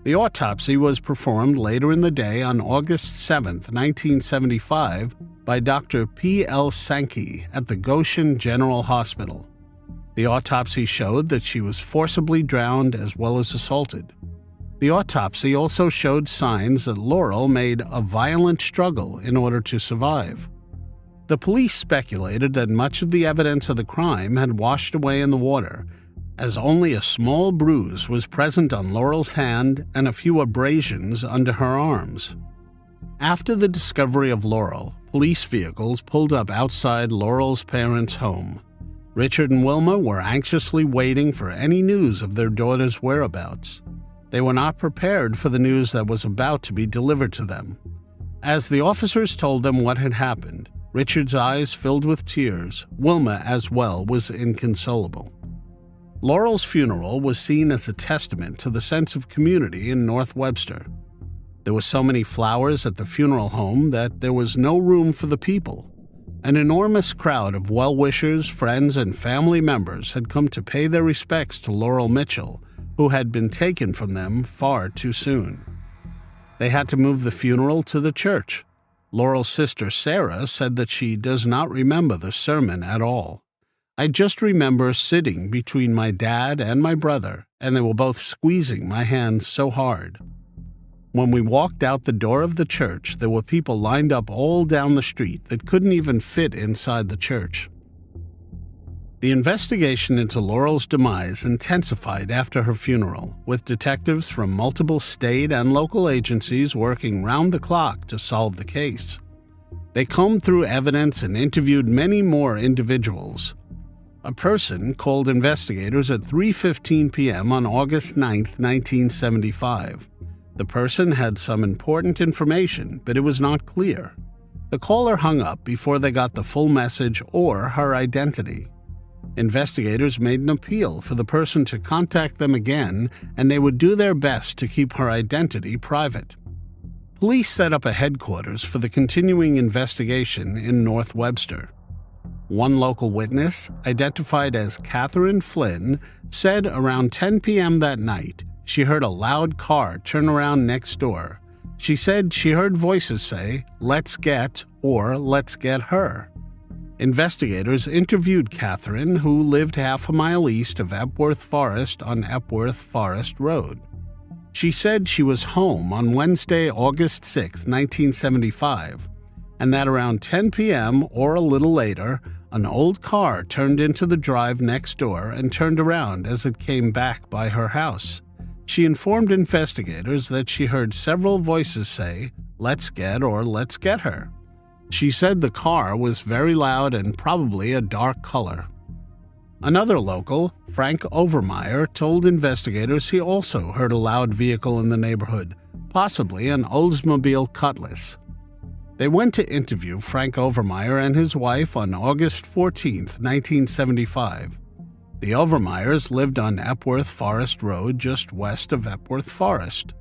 The autopsy was performed later in the day on August 7, 1975, by Dr. P.L. Sankey at the Goshen General Hospital. The autopsy showed that she was forcibly drowned as well as assaulted. The autopsy also showed signs that Laurel made a violent struggle in order to survive. The police speculated that much of the evidence of the crime had washed away in the water, as only a small bruise was present on Laurel's hand and a few abrasions under her arms. After the discovery of Laurel, police vehicles pulled up outside Laurel's parents' home. Richard and Wilma were anxiously waiting for any news of their daughter's whereabouts. They were not prepared for the news that was about to be delivered to them. As the officers told them what had happened, Richard's eyes filled with tears. Wilma, as well, was inconsolable. Laurel's funeral was seen as a testament to the sense of community in North Webster. There were so many flowers at the funeral home that there was no room for the people. An enormous crowd of well-wishers, friends, and family members had come to pay their respects to Laurel Mitchell, who had been taken from them far too soon. They had to move the funeral to the church. Laurel's sister Sarah said that she does not remember the sermon at all. I just remember sitting between my dad and my brother, and they were both squeezing my hands so hard. When we walked out the door of the church, there were people lined up all down the street that couldn't even fit inside the church. The investigation into Laurel's demise intensified after her funeral, with detectives from multiple state and local agencies working round the clock to solve the case. They combed through evidence and interviewed many more individuals. A person called investigators at 3:15 p.m. on August 9, 1975. The person had some important information, but it was not clear. The caller hung up before they got the full message or her identity. Investigators made an appeal for the person to contact them again, and they would do their best to keep her identity private. Police set up a headquarters for the continuing investigation in North Webster. One local witness, identified as Catherine Flynn, said around 10 p.m. that night she heard a loud car turn around next door. She said she heard voices say, "Let's get," or "Let's get her." Investigators interviewed Catherine, who lived half a mile east of Epworth Forest on Epworth Forest Road. She said she was home on Wednesday, August 6, 1975, and that around 10 p.m. or a little later, an old car turned into the drive next door and turned around as it came back by her house. She informed investigators that she heard several voices say, "Let's get," or "Let's get her." She said the car was very loud and probably a dark color. Another local, Frank Overmeyer, told investigators he also heard a loud vehicle in the neighborhood, possibly an Oldsmobile Cutlass. They went to interview Frank Overmeyer and his wife on August 14, 1975. The Overmeyers lived on Epworth Forest Road just west of Epworth Forest.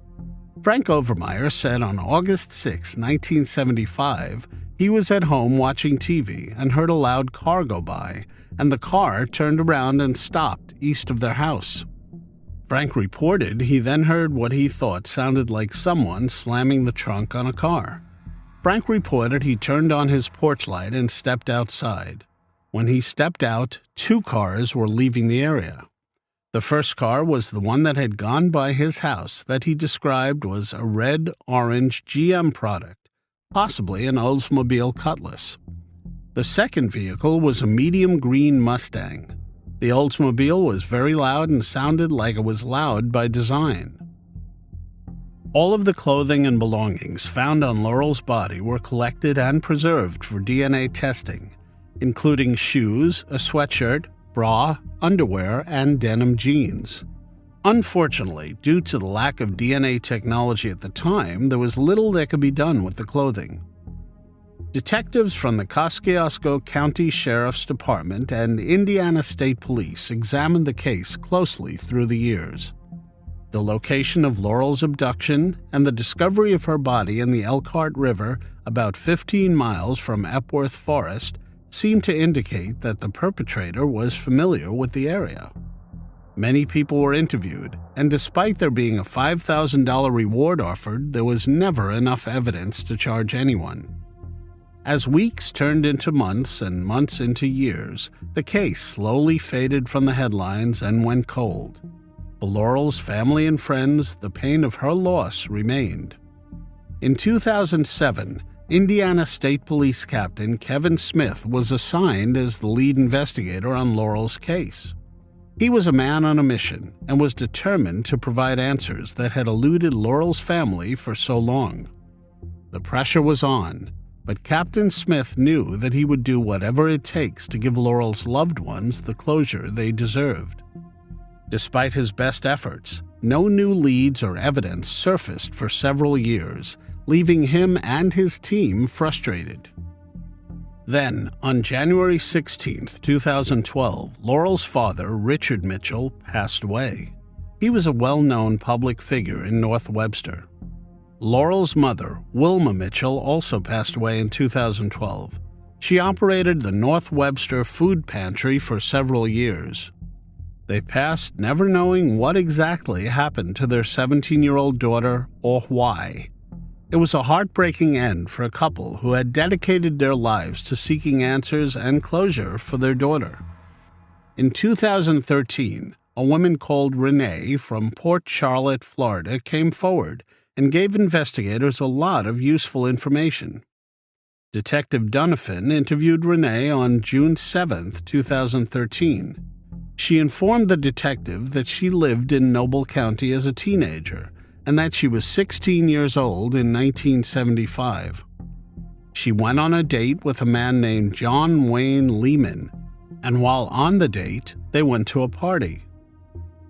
Frank Overmeyer said on August 6, 1975, he was at home watching TV and heard a loud car go by, and the car turned around and stopped east of their house. Frank reported he then heard what he thought sounded like someone slamming the trunk on a car. Frank reported he turned on his porch light and stepped outside. When he stepped out, 2 cars were leaving the area. The first car was the one that had gone by his house that he described was a red-orange GM product, possibly an Oldsmobile Cutlass. The second vehicle was a medium green Mustang. The Oldsmobile was very loud and sounded like it was loud by design. All of the clothing and belongings found on Laurel's body were collected and preserved for DNA testing, including shoes, a sweatshirt, bra, underwear, and denim jeans. Unfortunately, due to the lack of DNA technology at the time, there was little that could be done with the clothing. Detectives from the Kosciuszko County Sheriff's Department and Indiana State Police examined the case closely through the years. The location of Laurel's abduction and the discovery of her body in the Elkhart River, about 15 miles from Epworth Forest, seemed to indicate that the perpetrator was familiar with the area. Many people were interviewed, and despite there being a $5,000 reward offered, there was never enough evidence to charge anyone. As weeks turned into months and months into years, the case slowly faded from the headlines and went cold. For Laurel's family and friends, the pain of her loss remained. In 2007, Indiana State Police Captain Kevin Smith was assigned as the lead investigator on Laurel's case. He was a man on a mission and was determined to provide answers that had eluded Laurel's family for so long. The pressure was on. but Captain Smith knew that he would do whatever it takes to give Laurel's loved ones the closure they deserved. Despite his best efforts, no new leads or evidence surfaced for several years, leaving him and his team frustrated. Then, on January 16, 2012, Laurel's father, Richard Mitchell, passed away. He was a well-known public figure in North Webster. Laurel's mother, Wilma Mitchell, also passed away in 2012. She operated the North Webster Food Pantry for several years. They passed never knowing what exactly happened to their 17-year-old daughter or why. It was a heartbreaking end for a couple who had dedicated their lives to seeking answers and closure for their daughter. In 2013, a woman called Renee from Port Charlotte, Florida, came forward and gave investigators a lot of useful information. Detective Donovan interviewed Renee on June 7, 2013. She informed the detective that she lived in Noble County as a teenager and that she was 16 years old in 1975. She went on a date with a man named John Wayne Lehman, and while on the date, they went to a party.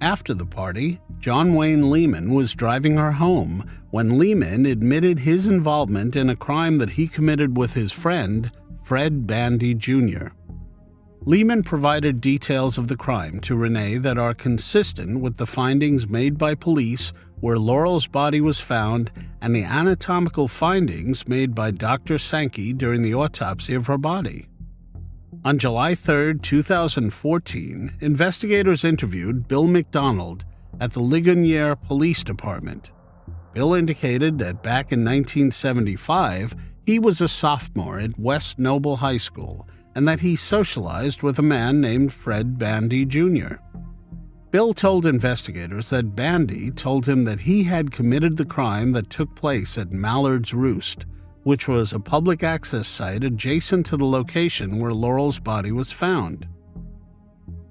After the party, John Wayne Lehman was driving her home when Lehman admitted his involvement in a crime that he committed with his friend, Fred Bandy Jr. Lehman provided details of the crime to Renee that are consistent with the findings made by police where Laurel's body was found and the anatomical findings made by Dr. Sankey during the autopsy of her body. On July 3, 2014, investigators interviewed Bill McDonald at the Ligonier Police Department. Bill indicated that back in 1975, he was a sophomore at West Noble High School and that he socialized with a man named Fred Bandy Jr. Bill told investigators that Bandy told him that he had committed the crime that took place at Mallard's Roost, which was a public access site adjacent to the location where Laurel's body was found.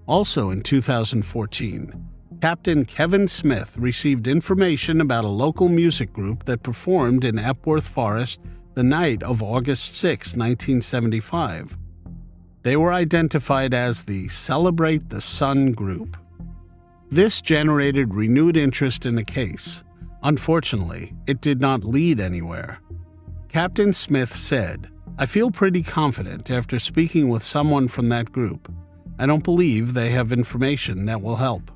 Also in 2014, Captain Kevin Smith received information about a local music group that performed in Epworth Forest the night of August 6, 1975. They were identified as the Celebrate the Sun group. This generated renewed interest in the case. Unfortunately, it did not lead anywhere. Captain Smith said, "I feel pretty confident after speaking with someone from that group. I don't believe they have information that will help."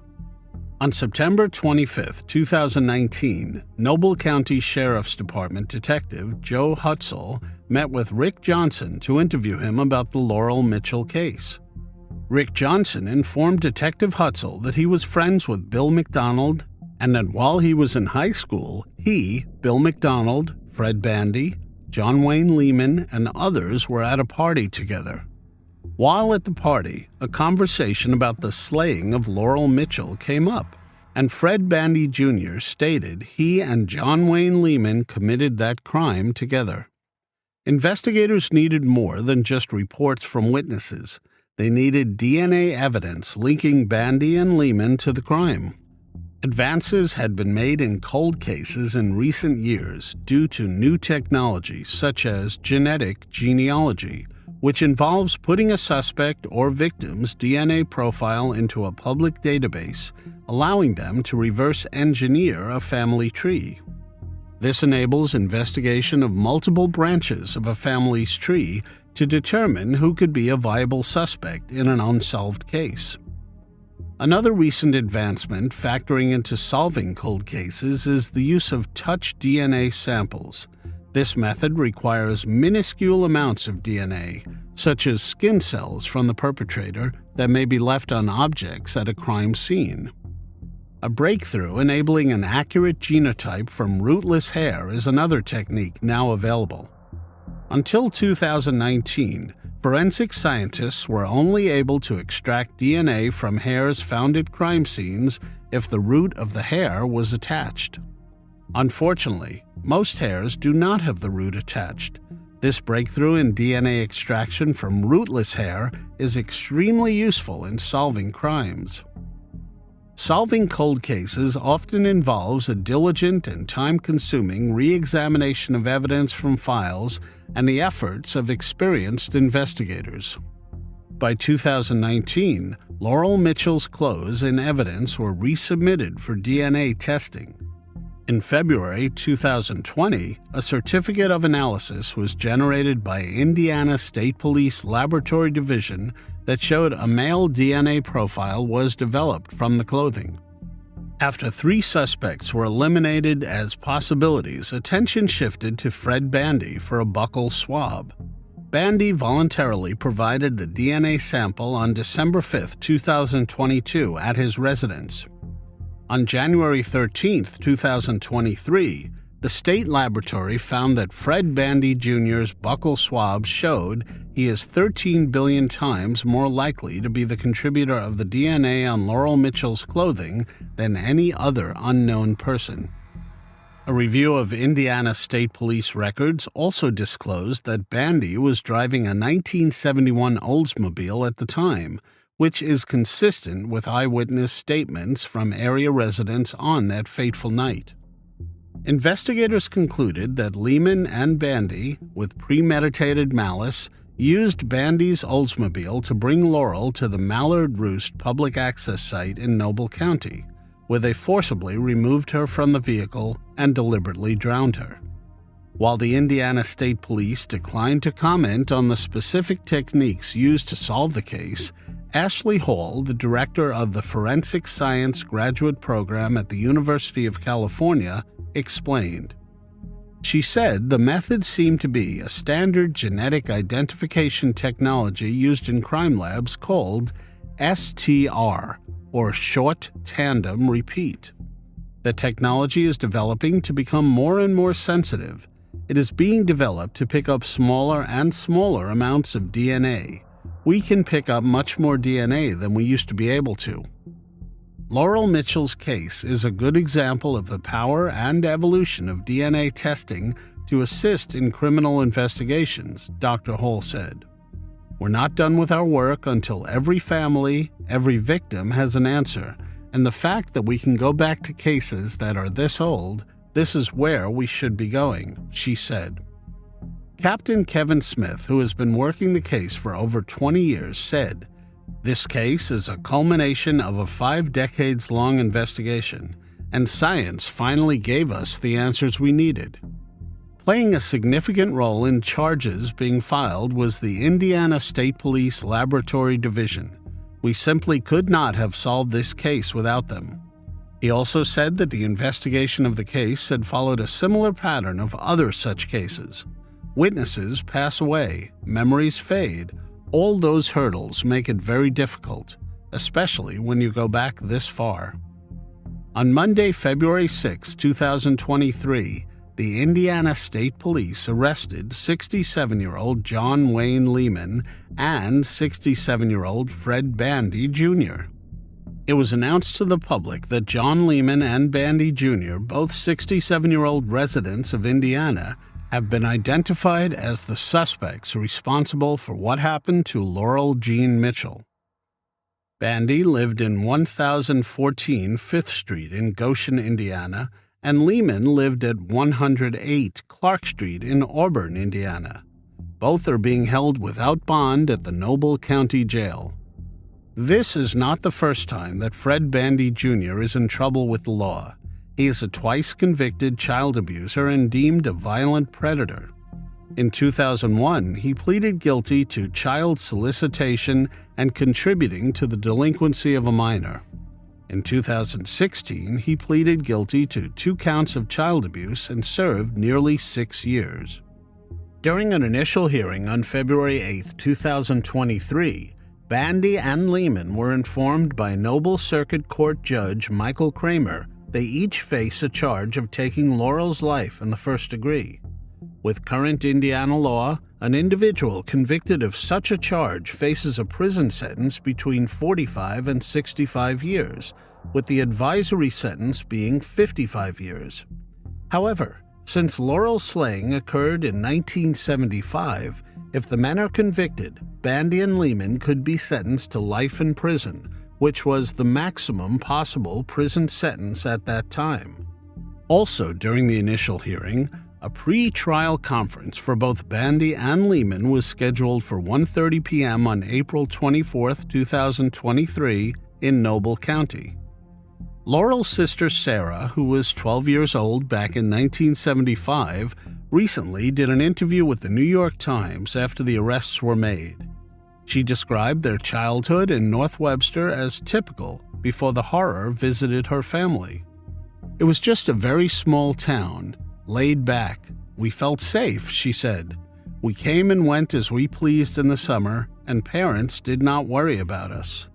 On September 25, 2019, Noble County Sheriff's Department Detective Joe Hutzel met with Rick Johnson to interview him about the Laurel Mitchell case. Rick Johnson informed Detective Hutzel that he was friends with Bill McDonald and that while he was in high school, he, Bill McDonald, Fred Bandy, John Wayne Lehman, and others were at a party together. While at the party, a conversation about the slaying of Laurel Mitchell came up, and Fred Bandy Jr. stated he and John Wayne Lehman committed that crime together. Investigators needed more than just reports from witnesses. They needed DNA evidence linking Bandy and Lehman to the crime. Advances had been made in cold cases in recent years due to new technology such as genetic genealogy, which involves putting a suspect or victim's DNA profile into a public database, allowing them to reverse engineer a family tree. This enables investigation of multiple branches of a family's tree to determine who could be a viable suspect in an unsolved case. Another recent advancement factoring into solving cold cases is the use of touch DNA samples. This method requires minuscule amounts of DNA, such as skin cells from the perpetrator, that may be left on objects at a crime scene. A breakthrough enabling an accurate genotype from rootless hair is another technique now available. Until 2019, forensic scientists were only able to extract DNA from hairs found at crime scenes if the root of the hair was attached. Unfortunately, most hairs do not have the root attached. This breakthrough in DNA extraction from rootless hair is extremely useful in solving crimes. Solving cold cases often involves a diligent and time-consuming re-examination of evidence from files and the efforts of experienced investigators. By 2019, Laurel Mitchell's clothes and evidence were resubmitted for DNA testing. In February 2020, a certificate of analysis was generated by Indiana State Police Laboratory Division that showed a male DNA profile was developed from the clothing. After 3 suspects were eliminated as possibilities, attention shifted to Fred Bandy for a buccal swab. Bandy voluntarily provided the DNA sample on December 5, 2022 at his residence. On January 13, 2023, the state laboratory found that Fred Bandy Jr.'s buccal swab showed he is 13 billion times more likely to be the contributor of the DNA on Laurel Mitchell's clothing than any other unknown person. A review of Indiana State Police records also disclosed that Bandy was driving a 1971 Oldsmobile at the time, which is consistent with eyewitness statements from area residents on that fateful night. Investigators concluded that Lehman and Bandy, with premeditated malice, used Bandy's Oldsmobile to bring Laurel to the Mallard Roost public access site in Noble County, where they forcibly removed her from the vehicle and deliberately drowned her. While the Indiana State Police declined to comment on the specific techniques used to solve the case, Ashley Hall, the director of the Forensic Science Graduate Program at the University of California, explained. She said the method seemed to be a standard genetic identification technology used in crime labs called STR, or Short Tandem Repeat. The technology is developing to become more and more sensitive. It is being developed to pick up smaller and smaller amounts of DNA. We can pick up much more DNA than we used to be able to. Laurel Mitchell's case is a good example of the power and evolution of DNA testing to assist in criminal investigations, Dr. Hall said. We're not done with our work until every family, every victim has an answer, and the fact that we can go back to cases that are this old, this is where we should be going, she said. Captain Kevin Smith, who has been working the case for over 20 years, said, "This case is a culmination of a 5-decades-long investigation, and science finally gave us the answers we needed." Playing a significant role in charges being filed was the Indiana State Police Laboratory Division. We simply could not have solved this case without them. He also said that the investigation of the case had followed a similar pattern of other such cases. Witnesses pass away, memories fade. All those hurdles make it very difficult, especially when you go back this far. On Monday, February 6, 2023, the Indiana State Police arrested 67-year-old John Wayne Lehman and 67-year-old Fred Bandy Jr. It was announced to the public that John Lehman and Bandy Jr., both 67-year-old residents of Indiana, have been identified as the suspects responsible for what happened to Laurel Jean Mitchell. Bandy lived in 1014 Fifth Street in Goshen, Indiana, and Lehman lived at 108 Clark Street in Auburn, Indiana. Both are being held without bond at the Noble County Jail. This is not the first time that Fred Bandy Jr. is in trouble with the law. He is a twice-convicted child abuser and deemed a violent predator. In 2001, he pleaded guilty to child solicitation and contributing to the delinquency of a minor. In 2016, he pleaded guilty to 2 counts of child abuse and served nearly 6 years. During an initial hearing on February 8, 2023, Bandy and Lehman were informed by Noble Circuit Court Judge Michael Kramer they each face a charge of taking Laurel's life in the first degree. With current Indiana law, an individual convicted of such a charge faces a prison sentence between 45 and 65 years, with the advisory sentence being 55 years. However, since Laurel's slaying occurred in 1975, if the men are convicted, Bandy and Lehman could be sentenced to life in prison, which was the maximum possible prison sentence at that time. Also, during the initial hearing, a pre-trial conference for both Bandy and Lehman was scheduled for 1:30 p.m. on April 24, 2023, in Noble County. Laurel's sister Sarah, who was 12 years old back in 1975, recently did an interview with the New York Times after the arrests were made. She described their childhood in North Webster as typical before the horror visited her family. It was just a very small town, laid back. We felt safe, she said. We came and went as we pleased in the summer, and parents did not worry about us.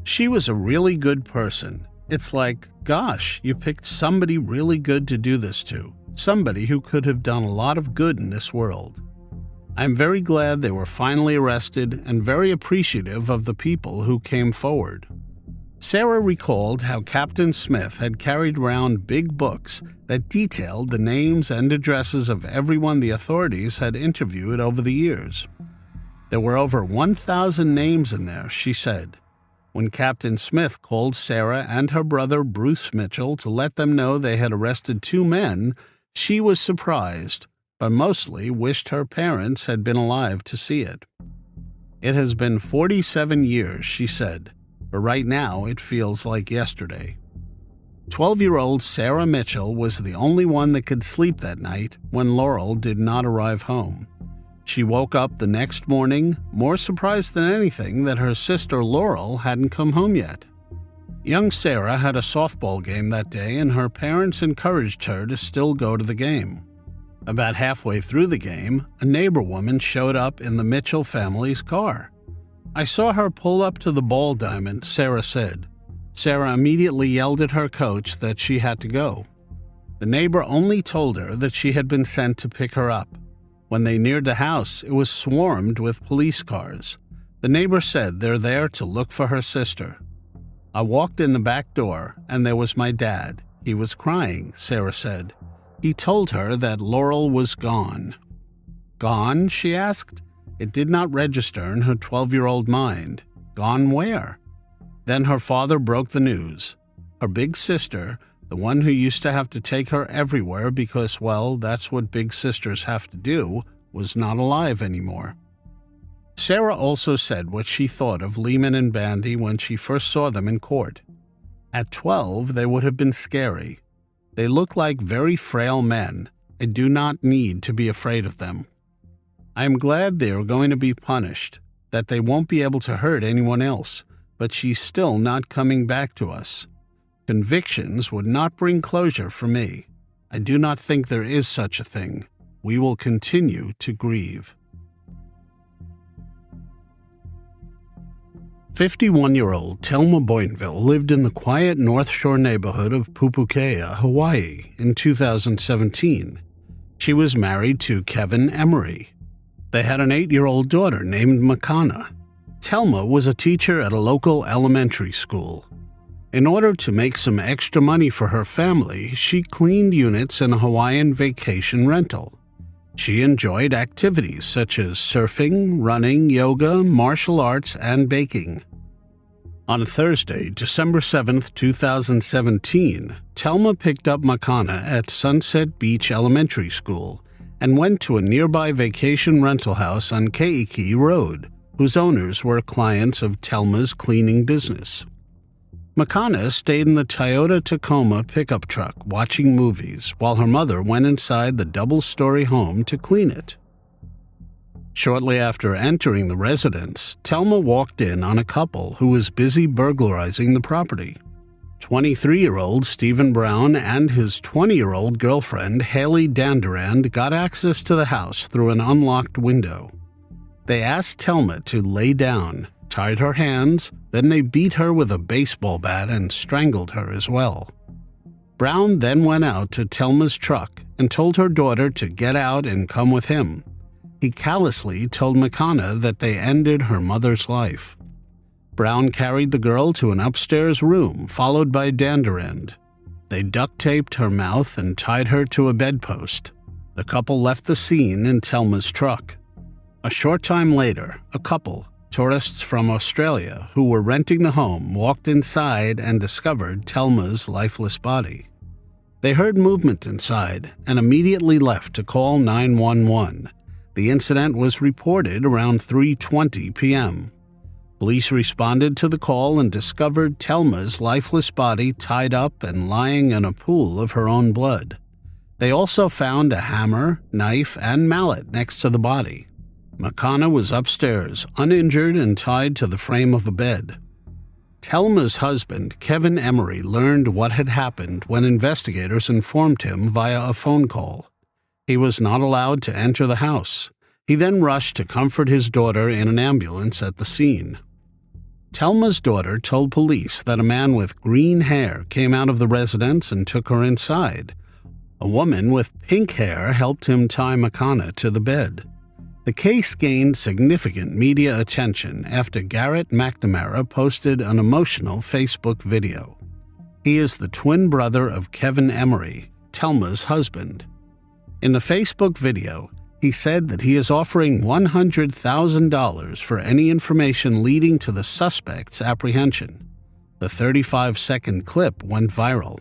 She was a really good person. It's like, gosh, you picked somebody really good to do this to, somebody who could have done a lot of good in this world. I'm very glad they were finally arrested and very appreciative of the people who came forward. Sarah recalled how Captain Smith had carried around big books that detailed the names and addresses of everyone the authorities had interviewed over the years. There were over 1,000 names in there, she said. When Captain Smith called Sarah and her brother Bruce Mitchell to let them know they had arrested 2 men, she was surprised, but mostly wished her parents had been alive to see it. It has been 47 years, she said, but right now it feels like yesterday. 12-year-old Sarah Mitchell was the only one that could sleep that night when Laurel did not arrive home. She woke up the next morning, more surprised than anything that her sister Laurel hadn't come home yet. Young Sarah had a softball game that day, and her parents encouraged her to still go to the game. About halfway through the game, a neighbor woman showed up in the Mitchell family's car. I saw her pull up to the ball diamond, Sarah said. Sarah immediately yelled at her coach that she had to go. The neighbor only told her that she had been sent to pick her up. When they neared the house, it was swarmed with police cars. The neighbor said they're there to look for her sister. I walked in the back door, and there was my dad. He was crying, Sarah said. He told her that Laurel was gone. Gone, she asked. It did not register in her 12-year-old mind. Gone where? Then her father broke the news. Her big sister, the one who used to have to take her everywhere because, well, that's what big sisters have to do, was not alive anymore. Sarah also said what she thought of Lehman and Bandy when she first saw them in court. At 12, they would have been scary. They look like very frail men. I do not need to be afraid of them. I am glad they are going to be punished, that they won't be able to hurt anyone else, but she's still not coming back to us. Convictions would not bring closure for me. I do not think there is such a thing. We will continue to grieve. 51-year-old Telma Boinville lived in the quiet North Shore neighborhood of Pupukea, Hawaii, in 2017. She was married to Kevin Emery. They had an 8-year-old daughter named Makana. Telma was a teacher at a local elementary school. In order to make some extra money for her family, she cleaned units in a Hawaiian vacation rental. She enjoyed activities such as surfing, running, yoga, martial arts, and baking. On Thursday, December 7, 2017, Telma picked up Makana at Sunset Beach Elementary School and went to a nearby vacation rental house on Keiki Road, whose owners were clients of Telma's cleaning business. Makana stayed in the Toyota Tacoma pickup truck watching movies while her mother went inside the double-story home to clean it. Shortly after entering the residence, Telma walked in on a couple who was busy burglarizing the property. 23-year-old Stephen Brown and his 20-year-old girlfriend Haley Danderand got access to the house through an unlocked window. They asked Telma to lay down, tied her hands, then they beat her with a baseball bat and strangled her as well. Brown then went out to Telma's truck and told her daughter to get out and come with him. He callously told Makana that they ended her mother's life. Brown carried the girl to an upstairs room, followed by Danderand. They duct-taped her mouth and tied her to a bedpost. The couple left the scene in Telma's truck. A short time later, a couple, Tourists from Australia who were renting the home walked inside and discovered Telma's lifeless body. They heard movement inside and immediately left to call 911. The incident was reported around 3:20 p.m. Police responded to the call and discovered Telma's lifeless body tied up and lying in a pool of her own blood. They also found a hammer, knife, and mallet next to the body. Makana was upstairs, uninjured and tied to the frame of a bed. Telma's husband, Kevin Emery, learned what had happened when investigators informed him via a phone call. He was not allowed to enter the house. He then rushed to comfort his daughter in an ambulance at the scene. Telma's daughter told police that a man with green hair came out of the residence and took her inside. A woman with pink hair helped him tie Makana to the bed. The case gained significant media attention after Garrett McNamara posted an emotional Facebook video. He is the twin brother of Kevin Emery, Telma's husband. In the Facebook video, he said that he is offering $100,000 for any information leading to the suspect's apprehension. The 35-second clip went viral.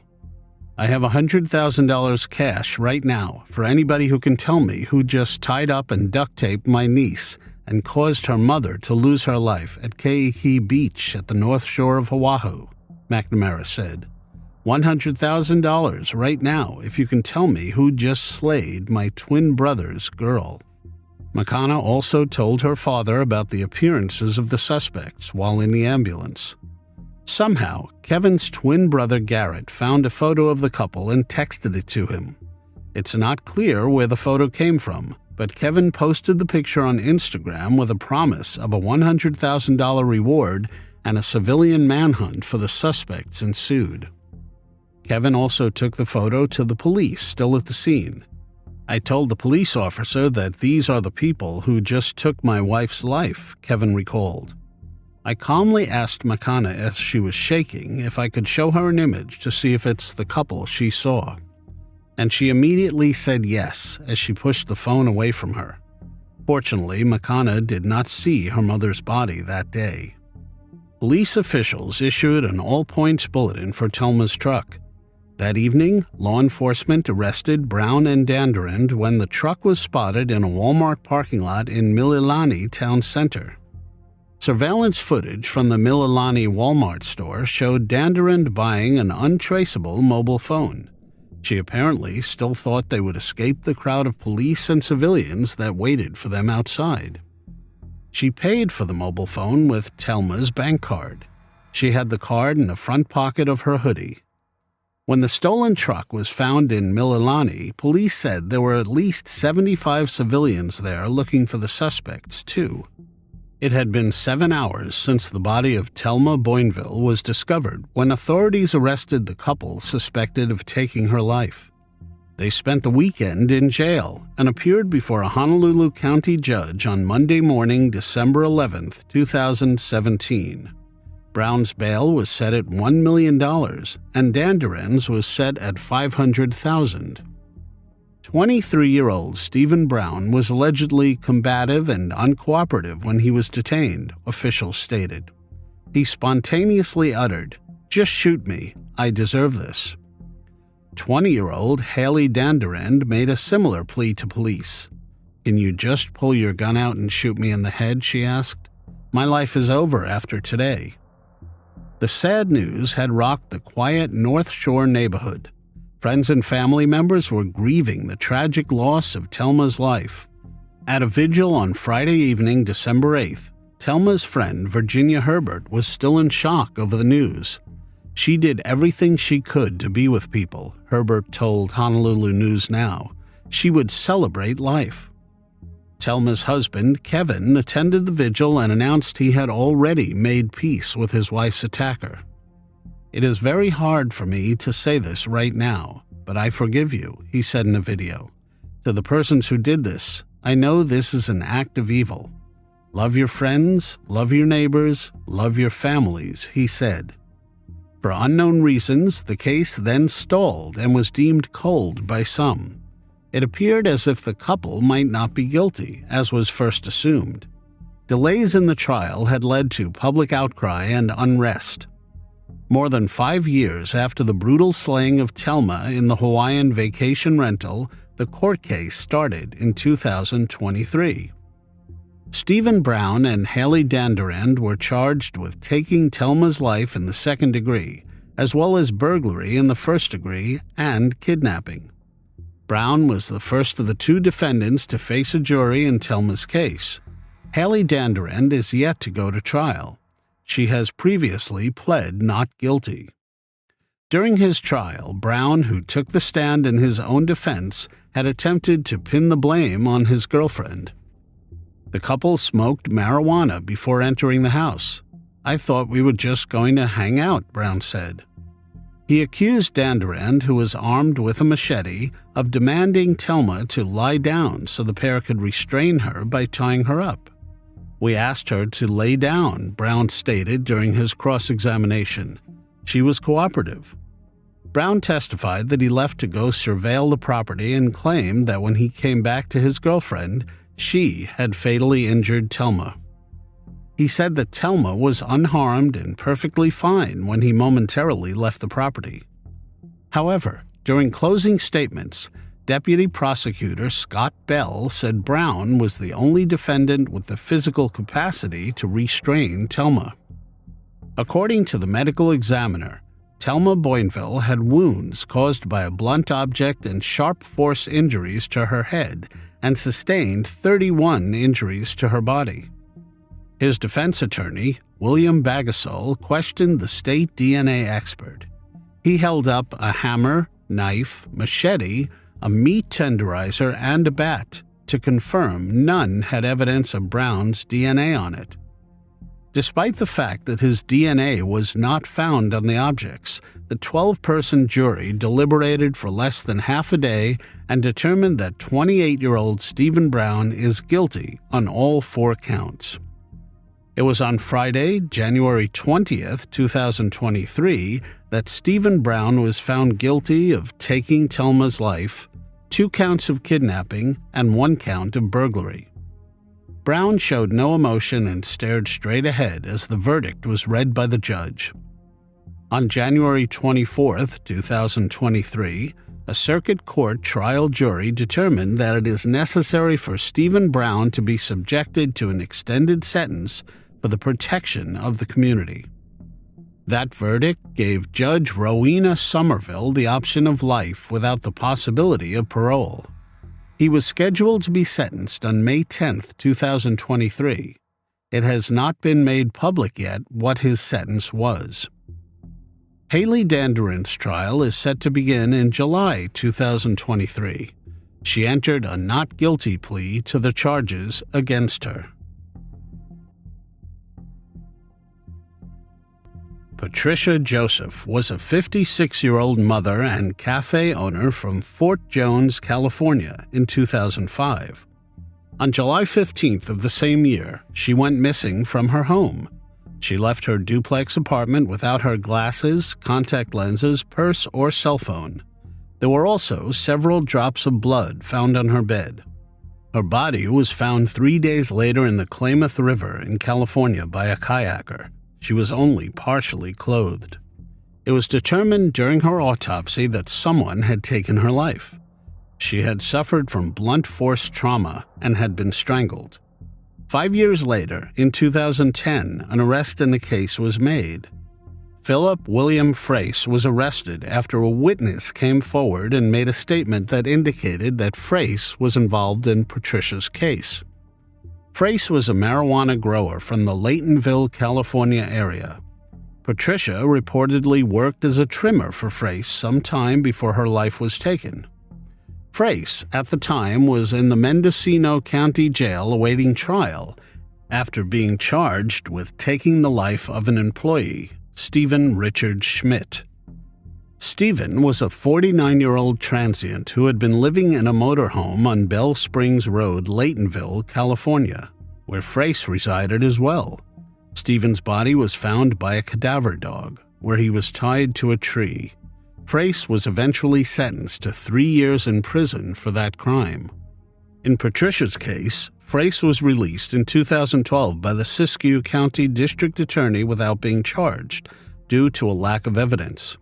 "I have $100,000 cash right now for anybody who can tell me who just tied up and duct taped my niece and caused her mother to lose her life at Keiki Beach at the North Shore of Oahu," McNamara said. $100,000 right now if you can tell me who just slayed my twin brother's girl. Makana also told her father about the appearances of the suspects while in the ambulance. Somehow, Kevin's twin brother Garrett found a photo of the couple and texted it to him. It's not clear where the photo came from, but Kevin posted the picture on Instagram with a promise of a $100,000 reward, and a civilian manhunt for the suspects ensued. Kevin also took the photo to the police still at the scene. "I told the police officer that these are the people who just took my wife's life," Kevin recalled. "I calmly asked Makana as she was shaking if I could show her an image to see if it's the couple she saw. And she immediately said yes as she pushed the phone away from her. Fortunately, Makana did not see her mother's body that day." Police officials issued an all-points bulletin for Telma's truck. That evening, law enforcement arrested Brown and Dandurand when the truck was spotted in a Walmart parking lot in Mililani Town Center. Surveillance footage from the Mililani Walmart store showed Dandurand buying an untraceable mobile phone. She apparently still thought they would escape the crowd of police and civilians that waited for them outside. She paid for the mobile phone with Telma's bank card. She had the card in the front pocket of her hoodie. When the stolen truck was found in Mililani, police said there were at least 75 civilians there looking for the suspects, too. It had been 7 hours since the body of Telma Boinville was discovered when authorities arrested the couple suspected of taking her life. They spent the weekend in jail and appeared before a Honolulu County judge on Monday morning, December 11, 2017. Brown's bail was set at $1 million, and Dandurand's was set at $500,000. 23-year-old Stephen Brown was allegedly combative and uncooperative when he was detained, officials stated. He spontaneously uttered, "Just shoot me, I deserve this." 20-year-old Haley Dandurand made a similar plea to police. "Can you just pull your gun out and shoot me in the head?" she asked. "My life is over after today." The sad news had rocked the quiet North Shore neighborhood. Friends and family members were grieving the tragic loss of Telma's life. At a vigil on Friday evening, December 8th, Telma's friend Virginia Herbert was still in shock over the news. She did everything she could to be with people, Herbert told Honolulu News Now. She would celebrate life. Telma's husband, Kevin, attended the vigil and announced he had already made peace with his wife's attacker. "It is very hard for me to say this right now, but I forgive you," he said in a video. "To the persons who did this, I know this is an act of evil. Love your friends, love your neighbors, love your families," he said. For unknown reasons, the case then stalled and was deemed cold by some. It appeared as if the couple might not be guilty, as was first assumed. Delays in the trial had led to public outcry and unrest. More than 5 years after the brutal slaying of Telma in the Hawaiian vacation rental, the court case started in 2023. Stephen Brown and Haley Danderend were charged with taking Telma's life in the second degree, as well as burglary in the first degree and kidnapping. Brown was the first of the two defendants to face a jury in Telma's case. Haley Danderend is yet to go to trial. She has previously pled not guilty. During his trial, Brown, who took the stand in his own defense, had attempted to pin the blame on his girlfriend. The couple smoked marijuana before entering the house. "I thought we were just going to hang out," Brown said. He accused Danderend, who was armed with a machete, of demanding Telma to lie down so the pair could restrain her by tying her up. "We asked her to lay down," Brown stated during his cross-examination. "She was cooperative." Brown testified that he left to go surveil the property and claimed that when he came back to his girlfriend, she had fatally injured Telma. He said that Telma was unharmed and perfectly fine when he momentarily left the property. However, during closing statements, Deputy Prosecutor Scott Bell said Brown was the only defendant with the physical capacity to restrain Telma. According to the medical examiner, Telma Boinville had wounds caused by a blunt object and sharp force injuries to her head and sustained 31 injuries to her body. His defense attorney, William Bagasol, questioned the state DNA expert. He held up a hammer, knife, machete, a meat tenderizer, and a bat to confirm none had evidence of Brown's DNA on it. Despite the fact that his DNA was not found on the objects, the 12-person jury deliberated for less than half a day and determined that 28-year-old Stephen Brown is guilty on all 4 counts. It was on Friday, January 20th, 2023, that Stephen Brown was found guilty of taking Telma's life, 2 counts of kidnapping, and 1 count of burglary. Brown showed no emotion and stared straight ahead as the verdict was read by the judge. On January 24, 2023, a circuit court trial jury determined that it is necessary for Stephen Brown to be subjected to an extended sentence for the protection of the community. That verdict gave Judge Rowena Somerville the option of life without the possibility of parole. He was scheduled to be sentenced on May 10, 2023. It has not been made public yet what his sentence was. Haley Danderend's trial is set to begin in July 2023. She entered a not guilty plea to the charges against her. Patricia Joseph was a 56-year-old mother and cafe owner from Fort Jones, California in 2005. On July 15th of the same year, she went missing from her home. She left her duplex apartment without her glasses, contact lenses, purse, or cell phone. There were also several drops of blood found on her bed. Her body was found 3 days later in the Klamath River in California by a kayaker. She was only partially clothed. It was determined during her autopsy that someone had taken her life. She had suffered from blunt force trauma and had been strangled. 5 years later, in 2010, an arrest in the case was made. Philip William Frace was arrested after a witness came forward and made a statement that indicated that Frace was involved in Patricia's case. Frace was a marijuana grower from the Laytonville, California area. Patricia reportedly worked as a trimmer for Frace some time before her life was taken. Frace, at the time, was in the Mendocino County Jail awaiting trial after being charged with taking the life of an employee, Stephen Richard Schmidt. Stephen was a 49-year-old transient who had been living in a motorhome on Bell Springs Road, Laytonville, California, where Frace resided as well. Stephen's body was found by a cadaver dog, where he was tied to a tree. Frace was eventually sentenced to 3 years in prison for that crime. In Patricia's case, Reiff was released in 2012 by the Siskiyou County District Attorney without being charged, due to a lack of evidence.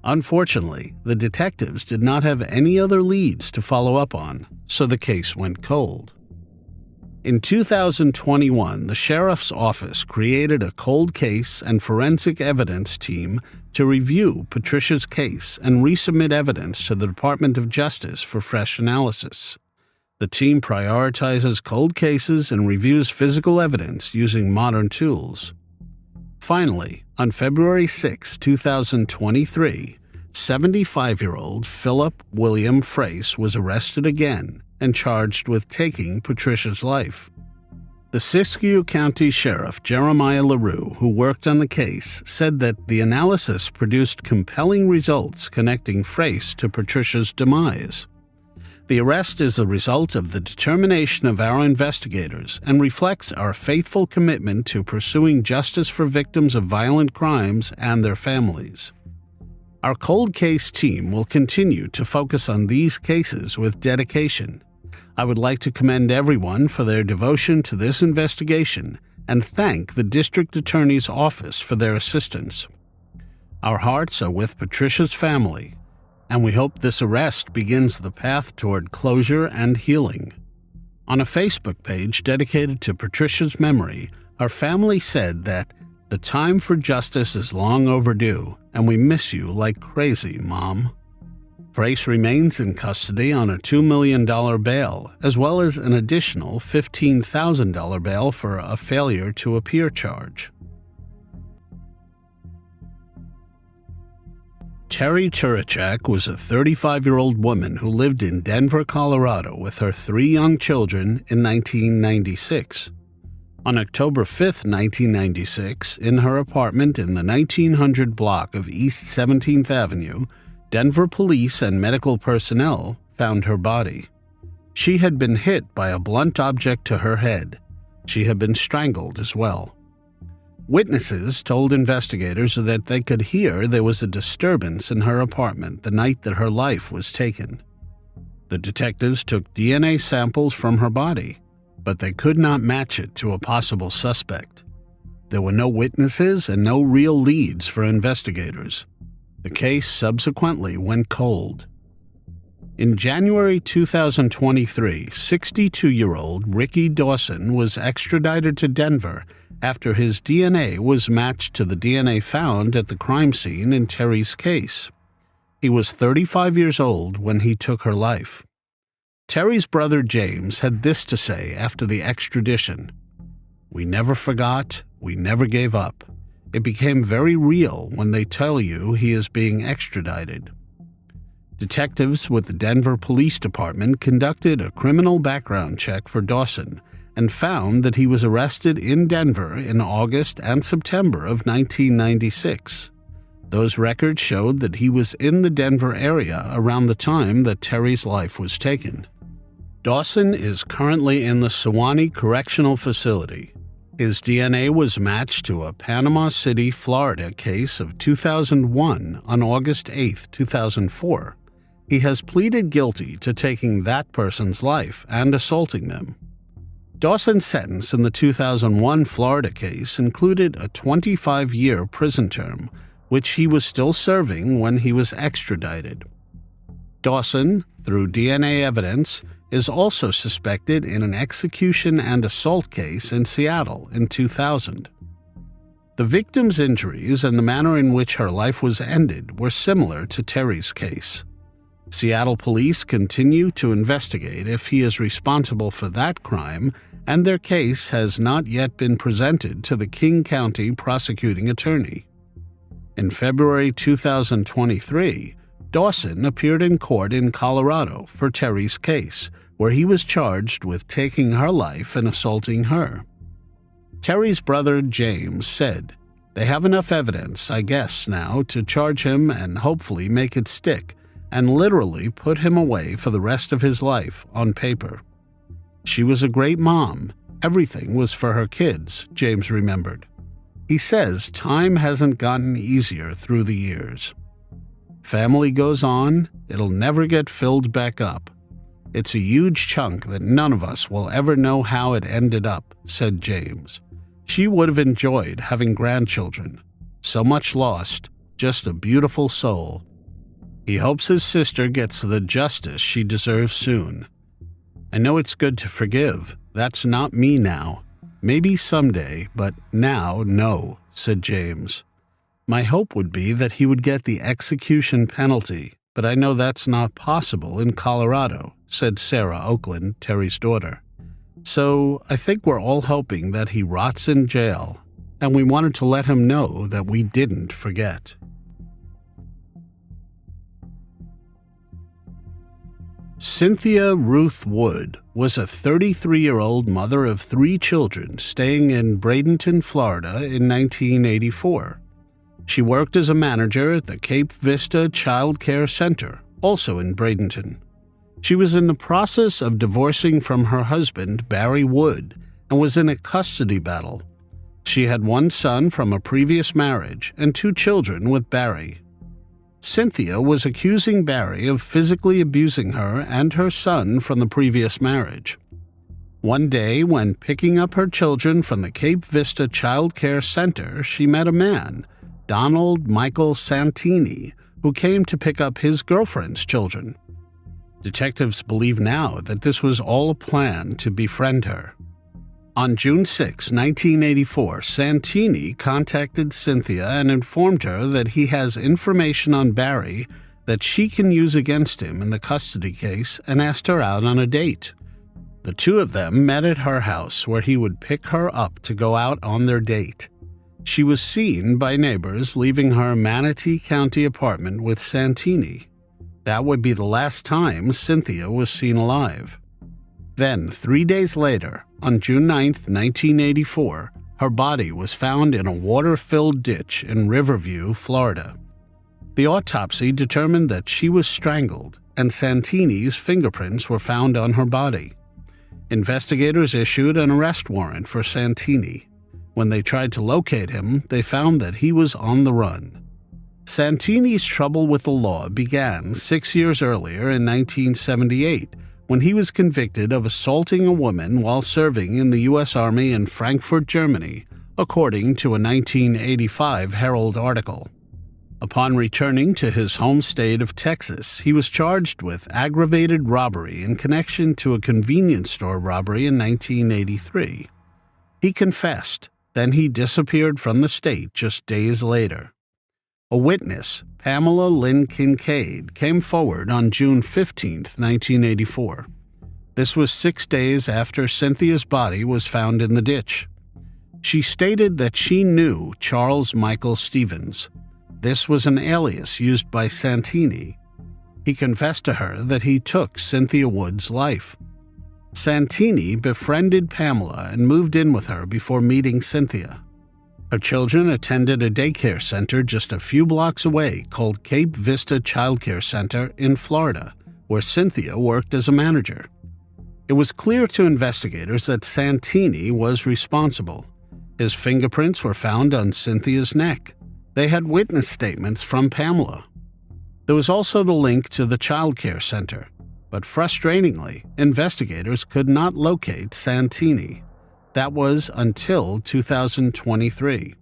Unfortunately, the detectives did not have any other leads to follow up on, so the case went cold. In 2021, the Sheriff's Office created a cold case and forensic evidence team to review Patricia's case and resubmit evidence to the Department of Justice for fresh analysis. The team prioritizes cold cases and reviews physical evidence using modern tools. Finally, on February 6, 2023, 75-year-old Philip William Reiff was arrested again and charged with taking Patricia's life. The Siskiyou County Sheriff Jeremiah LaRue, who worked on the case, said that the analysis produced compelling results connecting Reiff to Patricia's demise. The arrest is a result of the determination of our investigators and reflects our faithful commitment to pursuing justice for victims of violent crimes and their families. Our cold case team will continue to focus on these cases with dedication. I would like to commend everyone for their devotion to this investigation and thank the District Attorney's Office for their assistance. Our hearts are with Patricia's family, and we hope this arrest begins the path toward closure and healing. On a Facebook page dedicated to Patricia's memory, our family said that the time for justice is long overdue, and we miss you like crazy, Mom. Reiff remains in custody on a $2 million bail, as well as an additional $15,000 bail for a failure to appear charge. Terri Turachak was a 35-year-old woman who lived in Denver, Colorado with her 3 young children in 1996. On October 5, 1996, in her apartment in the 1900 block of East 17th Avenue, Denver police and medical personnel found her body. She had been hit by a blunt object to her head. She had been strangled as well. Witnesses told investigators that they could hear there was a disturbance in her apartment the night that her life was taken. The detectives took DNA samples from her body, but they could not match it to a possible suspect. There were no witnesses and no real leads for investigators. The case subsequently went cold. In January 2023, 62-year-old Ricky Dawson was extradited to Denver after his DNA was matched to the DNA found at the crime scene in Terri's case. He was 35 years old when he took her life. Terri's brother James had this to say after the extradition: "We never forgot, we never gave up. It became very real when they tell you he is being extradited." Detectives with the Denver Police Department conducted a criminal background check for Dawson and found that he was arrested in Denver in August and September of 1996. Those records showed that he was in the Denver area around the time that Terri's life was taken. Dawson is currently in the Sewanee Correctional Facility. His DNA was matched to a Panama City, Florida case of 2001 on August 8, 2004. He has pleaded guilty to taking that person's life and assaulting them. Dawson's sentence in the 2001 Florida case included a 25-year prison term, which he was still serving when he was extradited. Dawson, through DNA evidence, is also suspected in an execution and assault case in Seattle in 2000. The victim's injuries and the manner in which her life was ended were similar to Terri's case. Seattle police continue to investigate if he is responsible for that crime, and their case has not yet been presented to the King County prosecuting attorney. In February 2023, Dawson appeared in court in Colorado for Terri's case, where he was charged with taking her life and assaulting her. Terri's brother James said, "They have enough evidence, I guess, now to charge him and hopefully make it stick, and literally put him away for the rest of his life on paper." She was a great mom. Everything was for her kids, James remembered. He says time hasn't gotten easier through the years. Family goes on, it'll never get filled back up. It's a huge chunk that none of us will ever know how it ended up," said James. "She would have enjoyed having grandchildren. So much lost, just a beautiful soul. He hopes his sister gets the justice she deserves soon. I know it's good to forgive. That's not me now. Maybe someday, but now, no," said James. "My hope would be that he would get the execution penalty, but I know that's not possible in Colorado," said Sarah Oakland, Terry's daughter. "So I think we're all hoping that he rots in jail, and we wanted to let him know that we didn't forget." Cynthia Ruth Wood was a 33-year-old mother of 3 children staying in Bradenton, Florida in 1984. She worked as a manager at the Cape Vista Child Care Center, also in Bradenton. She was in the process of divorcing from her husband, Barry Wood, and was in a custody battle. She had 1 son from a previous marriage and 2 children with Barry. Cynthia was accusing Barry of physically abusing her and her son from the previous marriage. One day, when picking up her children from the Cape Vista Child Care Center, she met a man, Donald Michael Santini, who came to pick up his girlfriend's children. Detectives believe now that this was all a plan to befriend her. On June 6, 1984, Santini contacted Cynthia and informed her that he has information on Barry that she can use against him in the custody case and asked her out on a date. The 2 of them met at her house where he would pick her up to go out on their date. She was seen by neighbors leaving her Manatee County apartment with Santini. That would be the last time Cynthia was seen alive. Then, 3 days later, on June 9, 1984, her body was found in a water-filled ditch in Riverview, Florida. The autopsy determined that she was strangled, and Santini's fingerprints were found on her body. Investigators issued an arrest warrant for Santini. When they tried to locate him, they found that he was on the run. Santini's trouble with the law began 6 years earlier in 1978, when he was convicted of assaulting a woman while serving in the U.S. Army in Frankfurt, Germany, according to a 1985 Herald article. Upon returning to his home state of Texas, he was charged with aggravated robbery in connection to a convenience store robbery in 1983. He confessed, then he disappeared from the state just days later. A witness, Pamela Lynn Kincaid, came forward on June 15, 1984. This was 6 days after Cynthia's body was found in the ditch. She stated that she knew Charles Michael Stevens. This was an alias used by Santini. He confessed to her that he took Cynthia Wood's life. Santini befriended Pamela and moved in with her before meeting Cynthia. Her children attended a daycare center just a few blocks away called Cape Vista Child Care Center in Florida, where Cynthia worked as a manager. It was clear to investigators that Santini was responsible. His fingerprints were found on Cynthia's neck. They had witness statements from Pamela. There was also the link to the child care center, but frustratingly, investigators could not locate Santini. That was until 2023.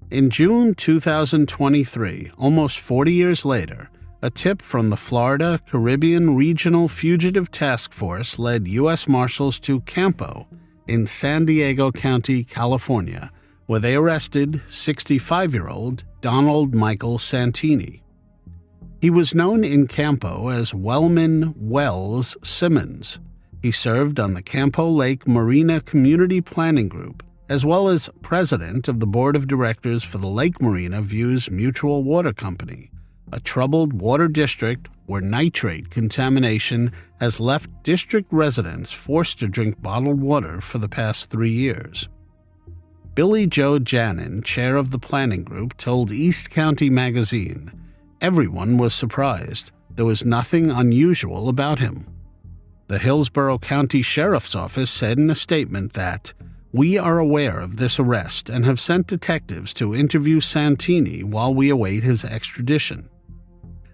In June 2023, almost 40 years later, a tip from the Florida Caribbean Regional Fugitive Task Force led U.S. Marshals to Campo in San Diego County, California, where they arrested 65-year-old Donald Michael Santini. He was known in Campo as Wellman Wells Simmons. He served on the Campo Lake Marina Community Planning Group, as well as president of the board of directors for the Lake Marina Views Mutual Water Company, a troubled water district where nitrate contamination has left district residents forced to drink bottled water for the past 3 years. Billy Joe Janin, chair of the planning group, told East County Magazine, "Everyone was surprised. There was nothing unusual about him." The Hillsborough County Sheriff's Office said in a statement that, "We are aware of this arrest and have sent detectives to interview Santini while we await his extradition."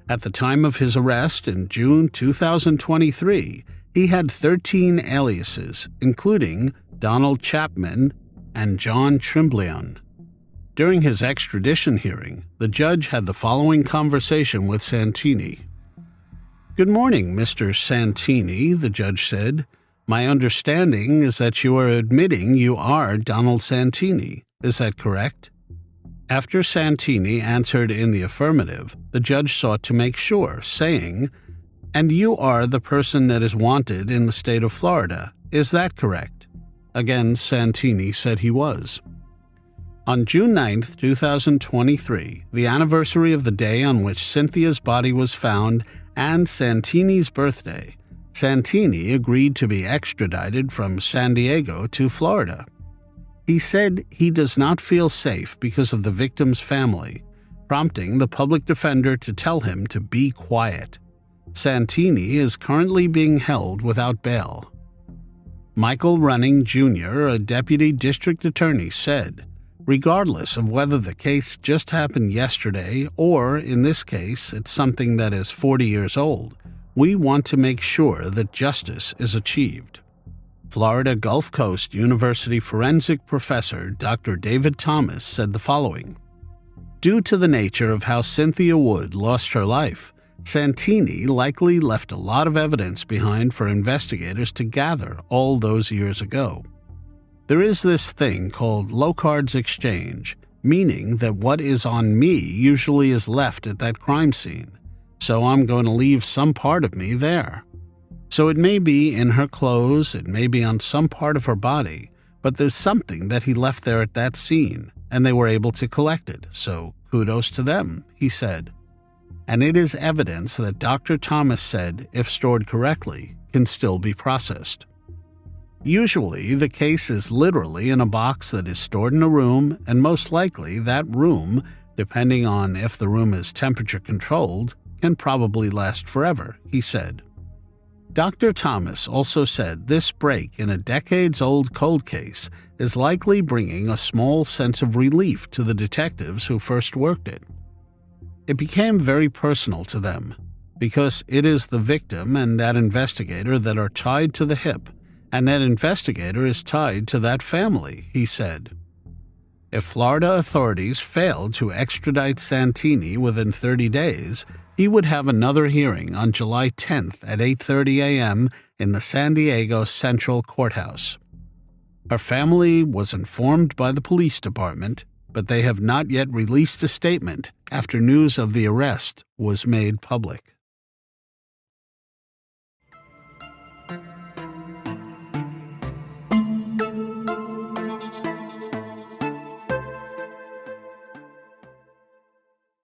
At the time of his arrest in June 2023, he had 13 aliases, including Donald Chapman and John Trembleon. During his extradition hearing, the judge had the following conversation with Santini. "Good morning, Mr. Santini," the judge said. "My understanding is that you are admitting you are Donald Santini. Is that correct?" After Santini answered in the affirmative, the judge sought to make sure, saying, "And you are the person that is wanted in the state of Florida. Is that correct?" Again, Santini said he was. On June 9, 2023, the anniversary of the day on which Cynthia's body was found and Santini's birthday, Santini agreed to be extradited from San Diego to Florida. He said he does not feel safe because of the victim's family, prompting the public defender to tell him to be quiet. Santini is currently being held without bail. Michael Running, Jr., a deputy district attorney, said, "Regardless of whether the case just happened yesterday or, in this case, it's something that is 40 years old, we want to make sure that justice is achieved." Florida Gulf Coast University forensic professor Dr. David Thomas said the following. "Due to the nature of how Cynthia Wood lost her life, Santini likely left a lot of evidence behind for investigators to gather all those years ago. There is this thing called Locard's exchange, meaning that what is on me usually is left at that crime scene, so I'm going to leave some part of me there. So it may be in her clothes, it may be on some part of her body, but there's something that he left there at that scene, and they were able to collect it, so kudos to them," he said. And it is evidence that Dr. Thomas said, if stored correctly, can still be processed. Usually, the case is literally in a box that is stored in a room, and most likely that room, depending on if the room is temperature controlled, can probably last forever, he said. Dr. Thomas also said this break in a decades-old cold case is likely bringing a small sense of relief to the detectives who first worked it. It became very personal to them, because it is the victim and that investigator that are tied to the hip, and that investigator is tied to that family, he said. If Florida authorities failed to extradite Santini within 30 days, he would have another hearing on July 10th at 8:30 a.m. in the San Diego Central Courthouse. Her family was informed by the police department, but they have not yet released a statement after news of the arrest was made public.